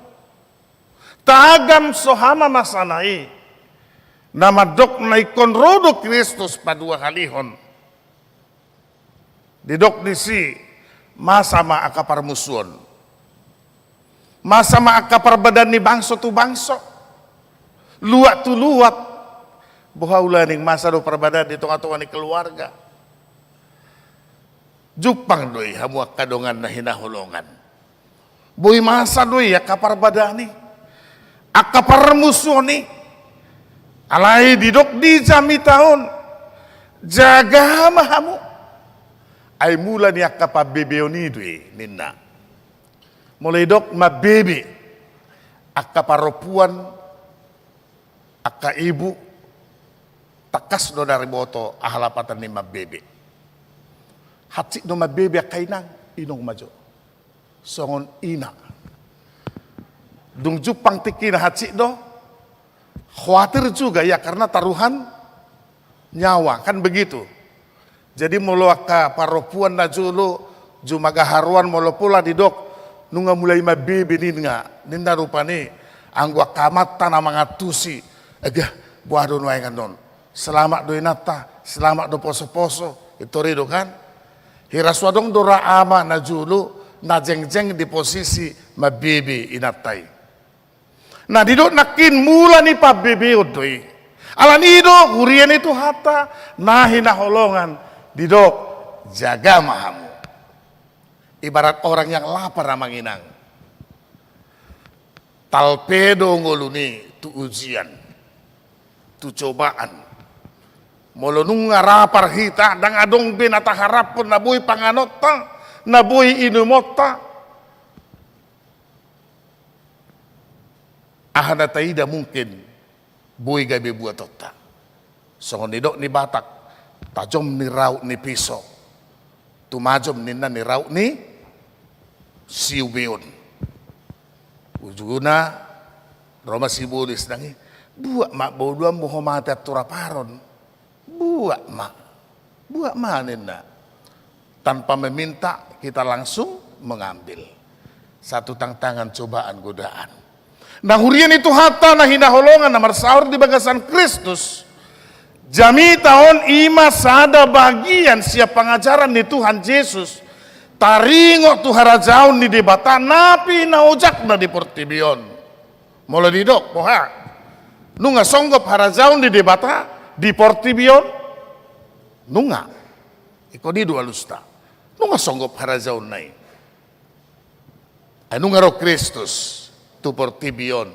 taagam sohama masanai na madok na ikonrodo Kristus padua halihon didok disi masama akapar musuon masama akapar badan ni bangso tu bangso luat tu luat buhaula ning masa do perbadan di tengah-tengah ni keluarga jupang doi hamu kadongan na hinahulongan boy masa doi akapar badani akapar musuoni alai didok di jami tahun jaga mahamu ay mula ni akapa bebeoni dui ninna mulai dok ma bebe akapa ropuan aka ibu takas do dari boto ahalapatan ni ma bebe hatsi do ma bebe kainang inong majo songon ina dung jupang tiki na hatsi do khawatir juga ya karena taruhan nyawa kan begitu. Jadi molo aka paropuan na julu jumaga haruan molo pula di dok nunga mulai mabibi ninda rupani angwa kamata na mangatusi agah buah don wae non selamat do inata selamat do poso-poso itu rido kan hiraswadong dora ama na julu na jeng-jeng di posisi mabibi inatai na didok nakin mula ni pabibi udoi alanido hurian itu hata nahina holongan didok jaga mahamu ibarat orang yang lapar manginang talpedo ngoluni tu ujian tu cobaan molo nunga rapar hita dang adong binata harapon nabuy panganota nabuy inumota ahana taida mungkin buy gabi buat tota songon didok ni batak tajom ni raut ni pisau tumajom ninna ni raut ni siubeon ujuna Roma sibulis nangi buat mak bodua muhammad turaparon buat mak ninna tanpa meminta kita langsung mengambil satu tantangan cobaan godaan nah hurian itu hatta nah hina holongan namar sahur di bagasan Kristus jami tahun ima sada bagian siap pengajaran di Tuhan Yesus taringo tu harajaun di debata napi naojak na di portibion mulai didok poha nunga songgop harajaun di debata di portibion nunga iko di dua lusta nunga songgop harajaun nai nunga ro Kristus tu portibion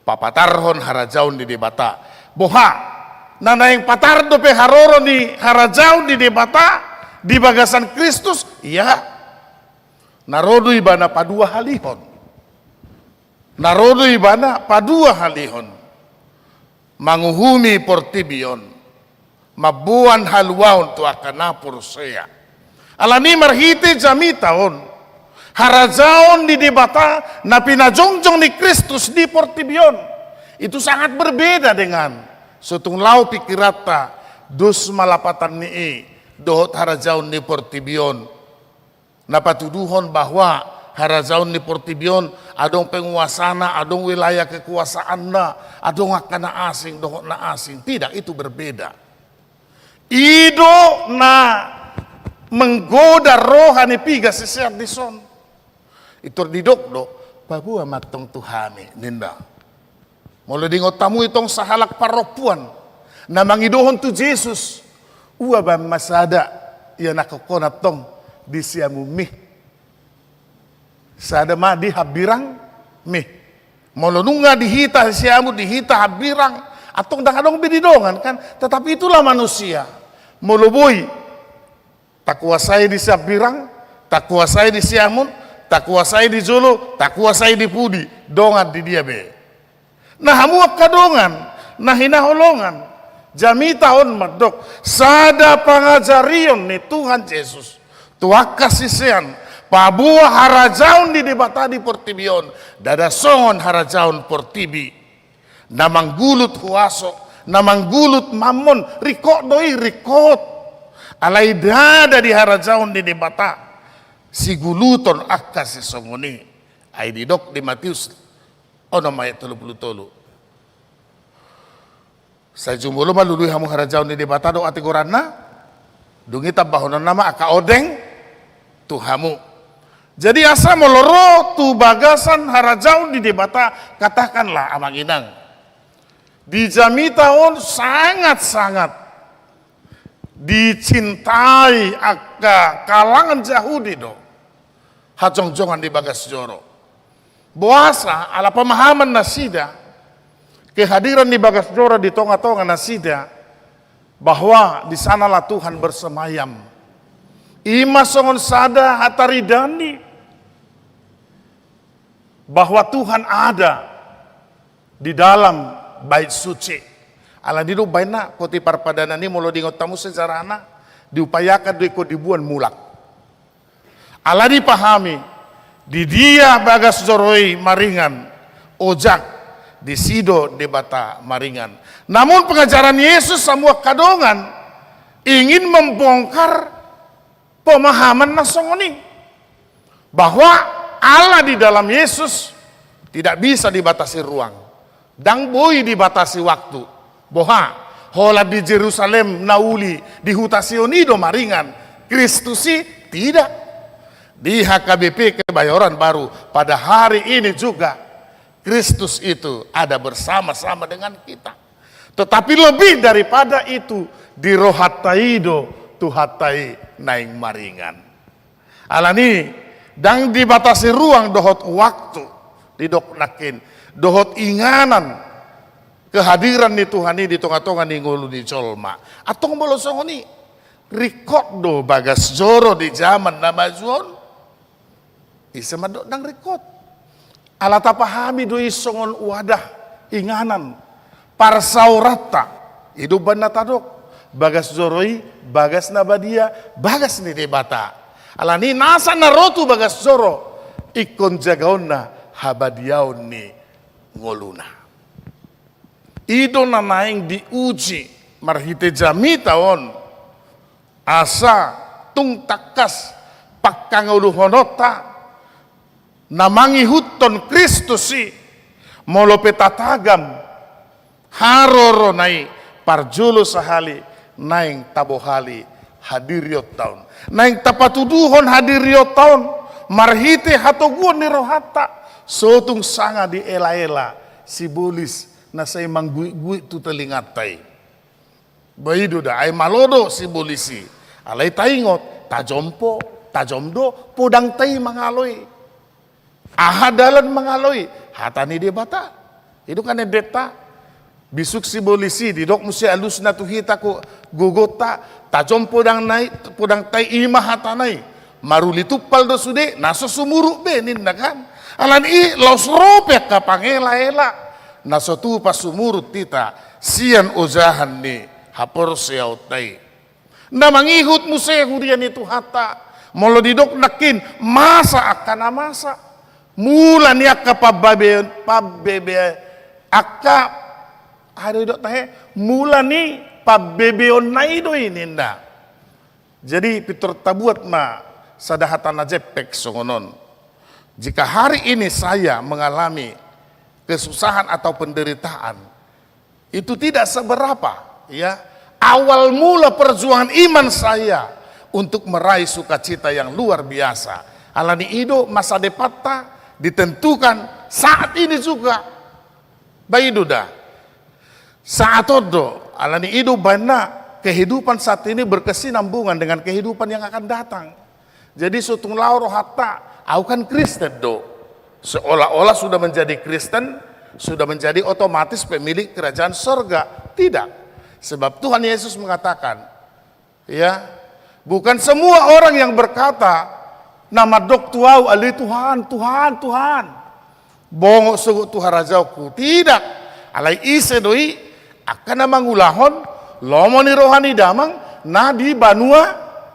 papatarhon harajaun di debata boha nana yang patardo pe haroro ni harajau di debata di bagasan Kristus iya narodu ibana padua halihon narodu ibana padua halihon manguhumi portibion mabuan halwaun tu akan napur saya alani marhite jami tahun harajaon di debata na pinajongjong ni Kristus di Portibion. Itu sangat berbeda dengan sutung lau pikirata dus malapatan ni dohot harajaon di Portibion. Napatuduhon bahwa harajaon di Portibion adong penguasana, adong wilayah kekuasaan na, adong akana asing, dohot na asing. Tidak, itu berbeda. Ido na menggoda rohani piga sesiat di son. Itu didok do, babua matong tuhami ninda. Mulai dingot tamu itong sahalak paropuan na mangidohon tu Jesus. Ua ba masada ya nakokonat tong di siamu mih. Sada ma di habirang mih. Molonunga dihita siamu dihita habirang atong dong bididongan kan. Tetapi itulah manusia. Moloboi tak kuasai di sabirang, tak kuasai di siamun, tak kuasai di jolo, tak kuasai di pudi, dongan di dia be. Nah hamuak kadongan, nah hinaholongan, jami tahun madok, sada pangajarion ni Tuhan Yesus, tuak kasisian, pabua harajaun di debata di Portibion, dada songon harajaun Portibi, namang gulut huaso, namang gulut mamon, rikot doi rikot, alai dada di harajaun di debata, si guluton akka si songoni, ay didok di Matius, ono mayat 30. Sa jumulo maluluy hamu harajaun di debata do ati goranna, dungi tabahonan nama aka odeng, tuhamu. Jadi asa moloro tu bagasan harajaun di debata, katakanlah amang inang. Di jami tahun sangat-sangat dicintai aka kalangan Yahudi do. Hajong-jongan di Bagas Joro. Boasa ala pemahaman nasida, kehadiran di Bagas Joro di tonga-tonga nasida, bahwa di sanalah Tuhan bersemayam. Ima songon sada hataridani, bahwa Tuhan ada di dalam bait suci. Ala didu baina koti parpadana ni molo dingot tamu sejarahna diupayakan deko dibuan mulak. Ala dipahami di dia Bagas Joroi Maringan, ojak di Sido debata Maringan. Namun pengajaran Yesus semua kadongan ingin membongkar pemahaman nasongoni bahwa Allah di dalam Yesus tidak bisa dibatasi ruang. Dang boy dibatasi waktu. Boha, hola di Jerusalem nauli di huta Sionido Maringan. Kristusi tidak. Di HKBP Kebayoran Baru pada hari ini juga Kristus itu ada bersama-sama dengan kita. Tetapi lebih daripada itu di rohataido tuhatai naing Maringan. Alani dang dibatasi ruang dohot waktu didok nakin dohot inganan kehadiran ni Tuhan ini di tengah-tengah ni ngulu di colma atau bolosong ni rikot do Bagas Joro di zaman namajuan isema do dang rikot ala tapahami do isongon wadah inganan parsaurata hidup banda tadok Bagas Joroi Bagas Nabadia Bagas ni debata ala ni nasa narotu Bagas Joro ikon jagaonna habadiaon ni ngoluna. Ido na naing diuji marhite jami taon asa tung takas pakkanguluhonota namangi huton Kristusi molopetatagam haroro nai parjolo sahali naing tabohali hadiriot taon naing tapatuduhon hadiriot taon marhite hatoguan ni rohata sotung sanga di ela-ela sibolis na sa imang gui tu telingatay. Baido da ay malodo sibolisi. Alay taingot tajompo, tajomdo podang tay mangaloy. Ahadalan mangaloy. Hatani di bata. Itu kan deta. Bisuk sibolisi didok musi alus na tuhita ko gugota tajompo dang nay podang tay ima hatanay. Marulitupal do sude naso sumuru benin na kan. Alan i los ropek ka pangela-ela. Nasotu pasumurut tita sian ojahan ni hapor siyaw tay. Na mangihut mo sa hurian ito hata molo didok nakin masa akan masa mula ni akka pabebe akka ada dok tahe mula ni pabebeon na ido ini nda. Jadi pitur tabuat ma sadahatan najepek songonon. Jika hari ini saya mengalami kesusahan atau penderitaan, itu tidak seberapa, ya. Awal mula perjuangan iman saya untuk meraih sukacita yang luar biasa. Alani ido masa depan ditentukan saat ini juga. Baiduda. Saat itu alani ido bana kehidupan saat ini berkesinambungan dengan kehidupan yang akan datang. Jadi sutung lauro hatta, aku kan Kristen do. Seolah-olah sudah menjadi Kristen, sudah menjadi otomatis pemilik kerajaan surga. Tidak. Sebab Tuhan Yesus mengatakan, ya, bukan semua orang yang berkata, nama dok tuau ali Tuhan, Tuhan, Tuhan. Bongok sugu Tuhan rajauku. Tidak. Alai ise doi, akan mangulahon, lomoni rohani damang, nadi banua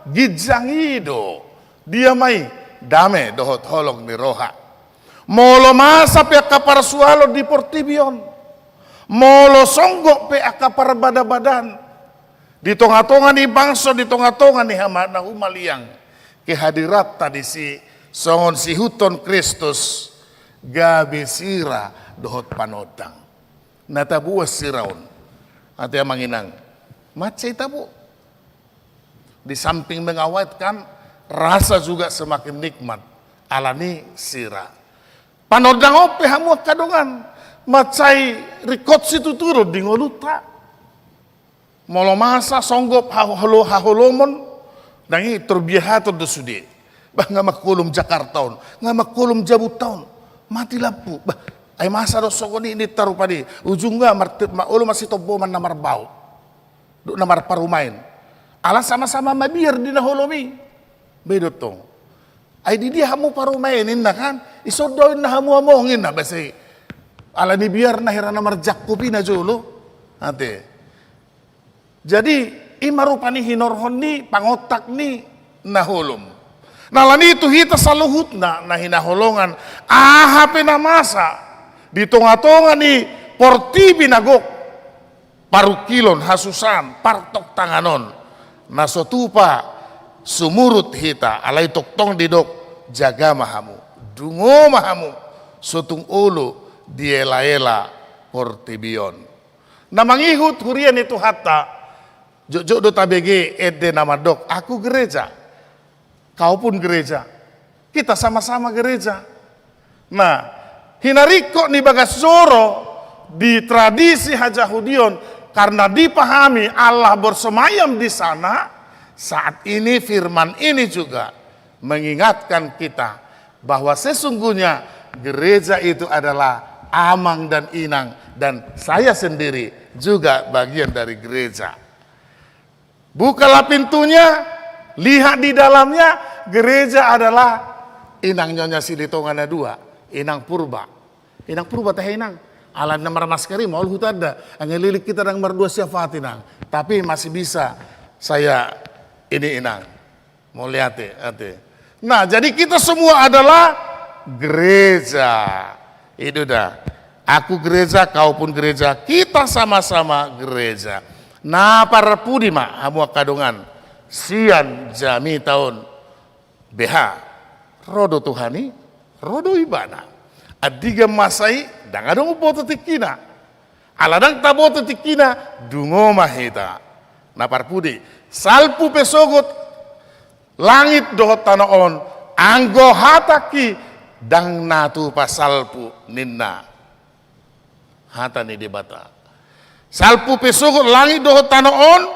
gijang ido. Dia mai dame dohot holong ni roha. Molo masa pe akapar sualo di Portibion. Molo songgok pe akapar bada-badan. Di tonga-tonga ni bangso, di tonga-tonga ni hamana humaliang. Kehadirat tadi si songon si huton Kristus gabe sira dohot panodang. Natabuas siraun. Ati manginang. Macai tabu. Di samping mengawetkan, rasa juga semakin nikmat. Alani sira. Panodang ope hamu kadongan. Macai rikot situ turun di ngoluta. Molo masa songgop haholomon. Dangi terbiahat do sudi. Bah ngamakulum Jakartaon, ngamakulum Jabutaon. Mati lampu. Bah ay masa do sogoni ini taruh padi. Ujungnya ulo masih toboman namar bau. Do namar parumain. Alas sama-sama mabir di naholomi. Bedotong. Ay di dia hamu parumainin na kan. Isodoin na hamu amongin na basi. Ala ni biar na hirana marjak kopi na jolo. Ate. Jadi imarupa ni hinorhon ni pangotak ni nahulom. Nalani itu hita saluhut na hinaholongan. Hape na masa. Di tonga-tonga ni Portibi nagok. Parukilon hasusan partok tanganon. Nasotupa sumurut hita alay toktong didok jaga mahamu. Dungo mahamu. Sotung ulo diela-ela Portibion. Namangihut hurian itu hatta jojo do tabege ede nama dok. Aku gereja. Kau pun gereja. Kita sama-sama gereja. Nah, hinariko ni bagas zoro di tradisi Hajahudion karena dipahami Allah bersemayam di sana. Saat ini firman ini juga mengingatkan kita bahwa sesungguhnya gereja itu adalah amang dan inang, dan saya sendiri juga bagian dari gereja. Bukalah pintunya, lihat di dalamnya, gereja adalah inang nyonya silitongana dua, inang purba. Inang purba teh inang, alat nomor maskeri mau hutada, angelilik kita nang berdua siafat inang. Tapi masih bisa saya ini inang. Mau lihat ate. Nah, jadi kita semua adalah gereja. Itu dah. Aku gereja, kau pun gereja. Kita sama-sama gereja. Nah, para pudima, hamu kadongan. Sian jami tahun BH. Rodo Tuhani, rodo ibana. Adiga masai, dangadong boto tikina. Aladang taboto tikina, dungo mahita. Nah, para pudi. Salpu pesogot, langit dohot tanaon. Anggo hataki, dang natu pasalpu ninna. Hata ni dibata. Salpu pesogot langit dohot tanaon,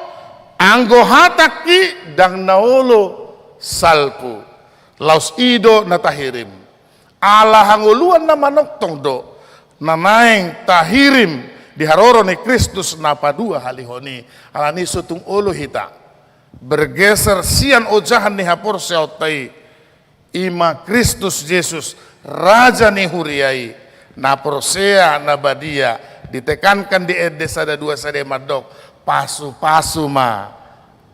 anggo hataki dang naolo salpu. Laus ido natahirim. Allah hanguluan na manoktong do. Nanaing tahirim diharoro ni Kristus napa dua halihoni. Alani sutung ulu hita. Bergeser sian ojahan ni hapor seotai. Ima Kristus Yesus Raja ni huriai. Na prosea na badia ditekankan di desa ada dua sade madok pasu-pasu ma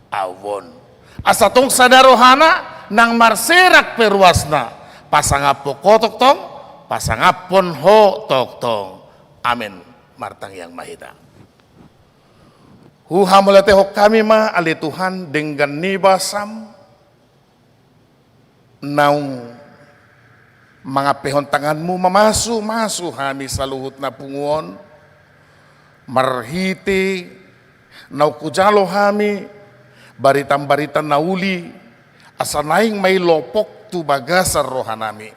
awon asatong sadarohana nang marserak perwasna pasangapo kotok tong pasangapon ho tok tong. Amin. Martang yang mahita. Huhamulate hok kami ma ali Tuhan dengan nibasam naung mga pehon tanganmu mamasu kami sa luhut na punguon marhiti nau kujalo kami baritan nauli asa naing may lopok tu bagasar rohanami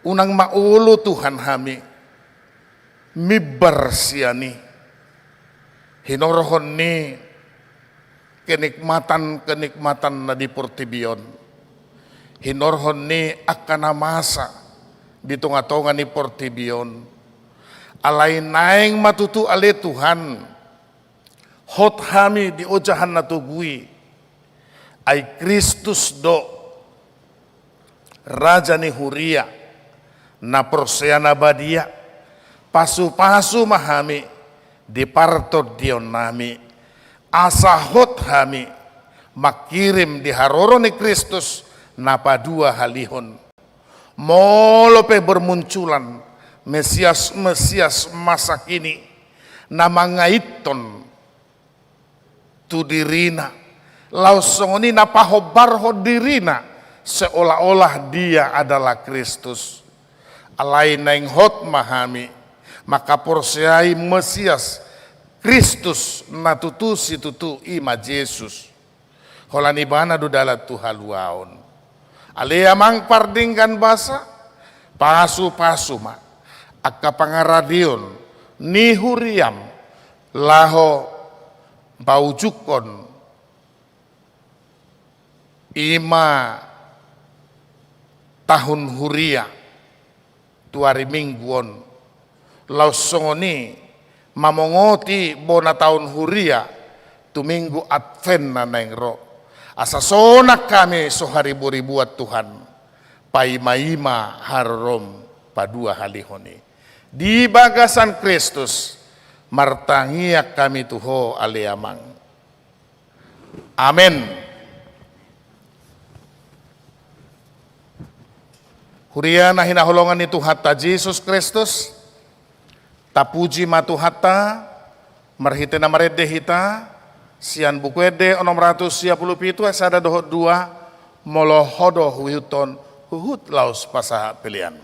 unang maulo Tuhan kami mibar siani hinorohon ni kenikmatan na di Portibion. Hinorhon ni akanamasa di tunga-tunga ni Portibion. Alay naing matutu ale Tuhan. Hot hami di ojahan na tugui. Ay Kristus do. Raja ni Huria. Na porseana badia. Pasu-pasu mahami. Di parto dion nami. Asa hot hami. Makirim di haroro ni Kristus. Napa dua halihon molope bermunculan Mesias masa kini nama ngaiton tu dirina lausongoni napa hobarho dirina seolah-olah dia adalah Kristus alai naing hot mahami maka porsiai Mesias Kristus natutu situtu ima Yesus holani bana dudala tu haluaon alea mang pardingkan basa pasu ma akka pangaradion ni huriam laho baujukon ima tahun huria tuari mingguon lausongoni mamongoti bona tahun huria tu minggu advent na nengro asa sonak kami soharibu-ribuat Tuhan paima-ima harom padua halihoni di bagasan Kristus martangiak kami tuho aleamang amin. Huria na hinaholongan ni Tuhata Jesus Kristus tapuji matuhata marhite na marede hita sian bukwede 657 asada dohot 2 molohodo huhuton huhut laus pasaha pilihan.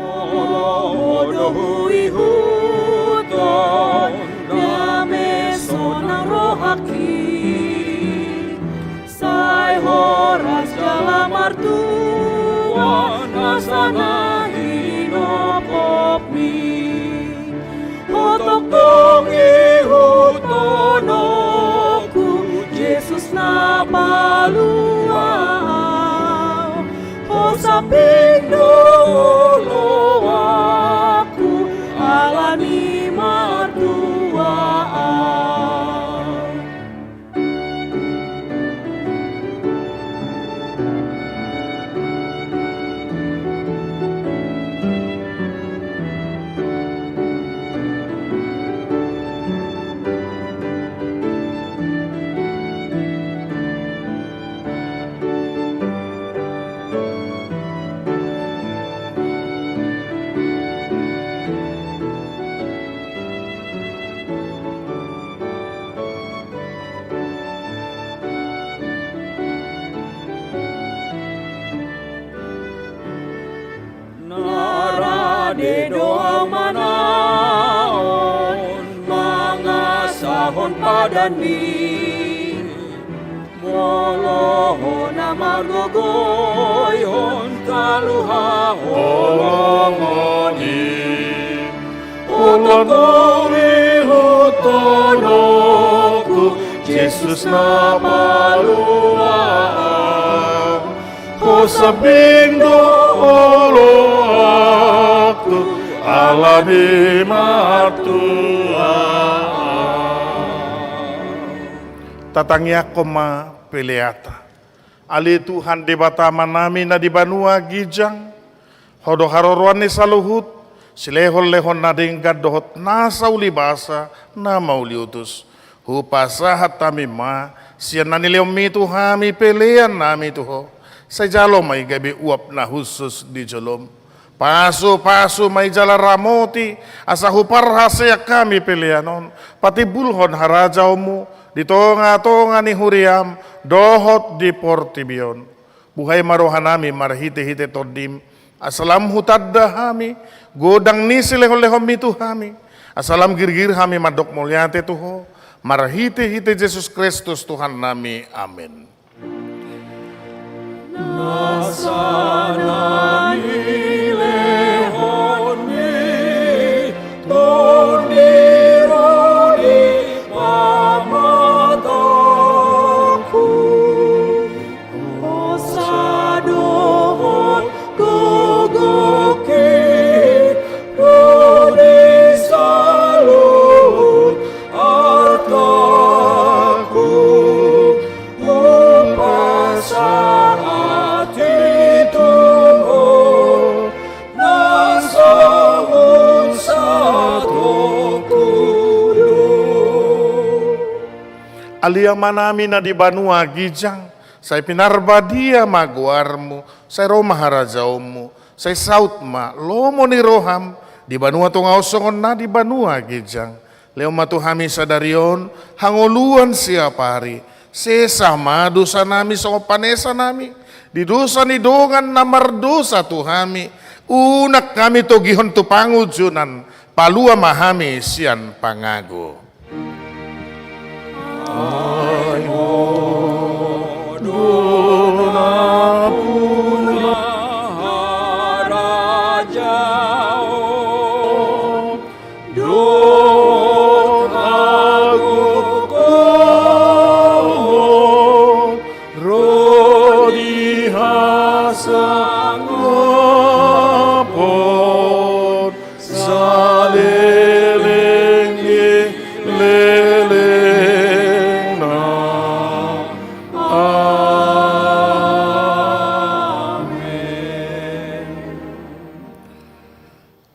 Molohodo huhuton dame sonang rohaki Sai horas dalam artuan asana hinopopmi Hotok tongi hutonoku Yesus na paluang Hosaping dolo aku alani martuaan Narade doang manaon mangasahon padani Molohon amargogoyon kaluhahon Utotongi hutonoku Jesus na paluang Hosaping dolo aku alani martuang Tatangya koma peleata Ali Tuhan di batama nami na di banua gijang, hodo harorwan ni saluhut, silehon-lehon na dinggad dohot nasa uli basa na mauli utus. Hupasahat tami ma, siyan na niliom mito hami pelean nami tuho. Sa jalo may gabi uap na husus di jolom. Paso-paso may jala ramoti, asa huparha saya kami peleanon. Pati bulhon harajaw mo, dito nga ni huriam, dohot di portibion. Buhay marohan nami marhite-hite todim, asalam hutadda hami, godang ni silehon-lehon mito hami. Asalam girgir hami madok mulyate tuho, marhite-hite Jesus Kristus Tuhan nami. Amin. Alia manami na di banua gijang, say pinarbadia maguarmu, say roma harazaumu, say saut ma lomo ni roham, di banua tunga osongon na di banua gijang. Leo matuhami sadarion, hanguluan siapa hari, sesa madusa nami so panesa nami, di dosa ni dongan na mardosa tuhami, unak kami to gihon tu pangujunan, palua mahami sian pangago.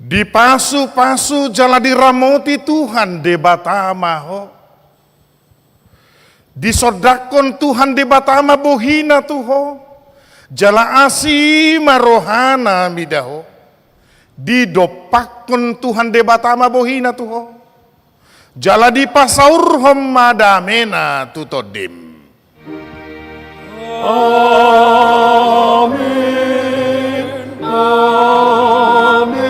Di pasu-pasu jala diramoti Tuhan de batama ho. Disodakon Tuhan de batama bohina tuho. Jala asi marohana midaho. Didopakon Tuhan de batama bohina tuho. Jala di pasaur hom madamena tutodim. Amin. Amin.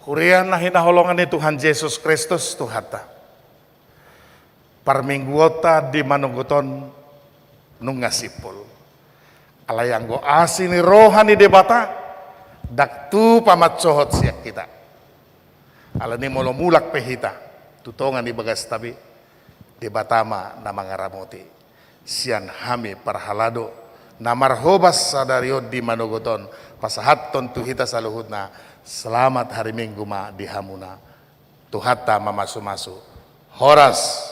Hurian na hinaholongan ni Tuhan Yesus Kristus Tuhata. Parmingguota di manuguton nung ngasipul. Alayang go asin ni rohani debata, daktu pamatsohot siya kita. Ala ni molomulak pehita, tutongan ni bagas tabi, debatama na mga ramoti. Siyan hami parhalado, na marhobas sa dario di manuguton, pasahaton tuhita sa luhut na, selamat hari Minggu ma di hamuna. Tuhata mamasu-masu. Horas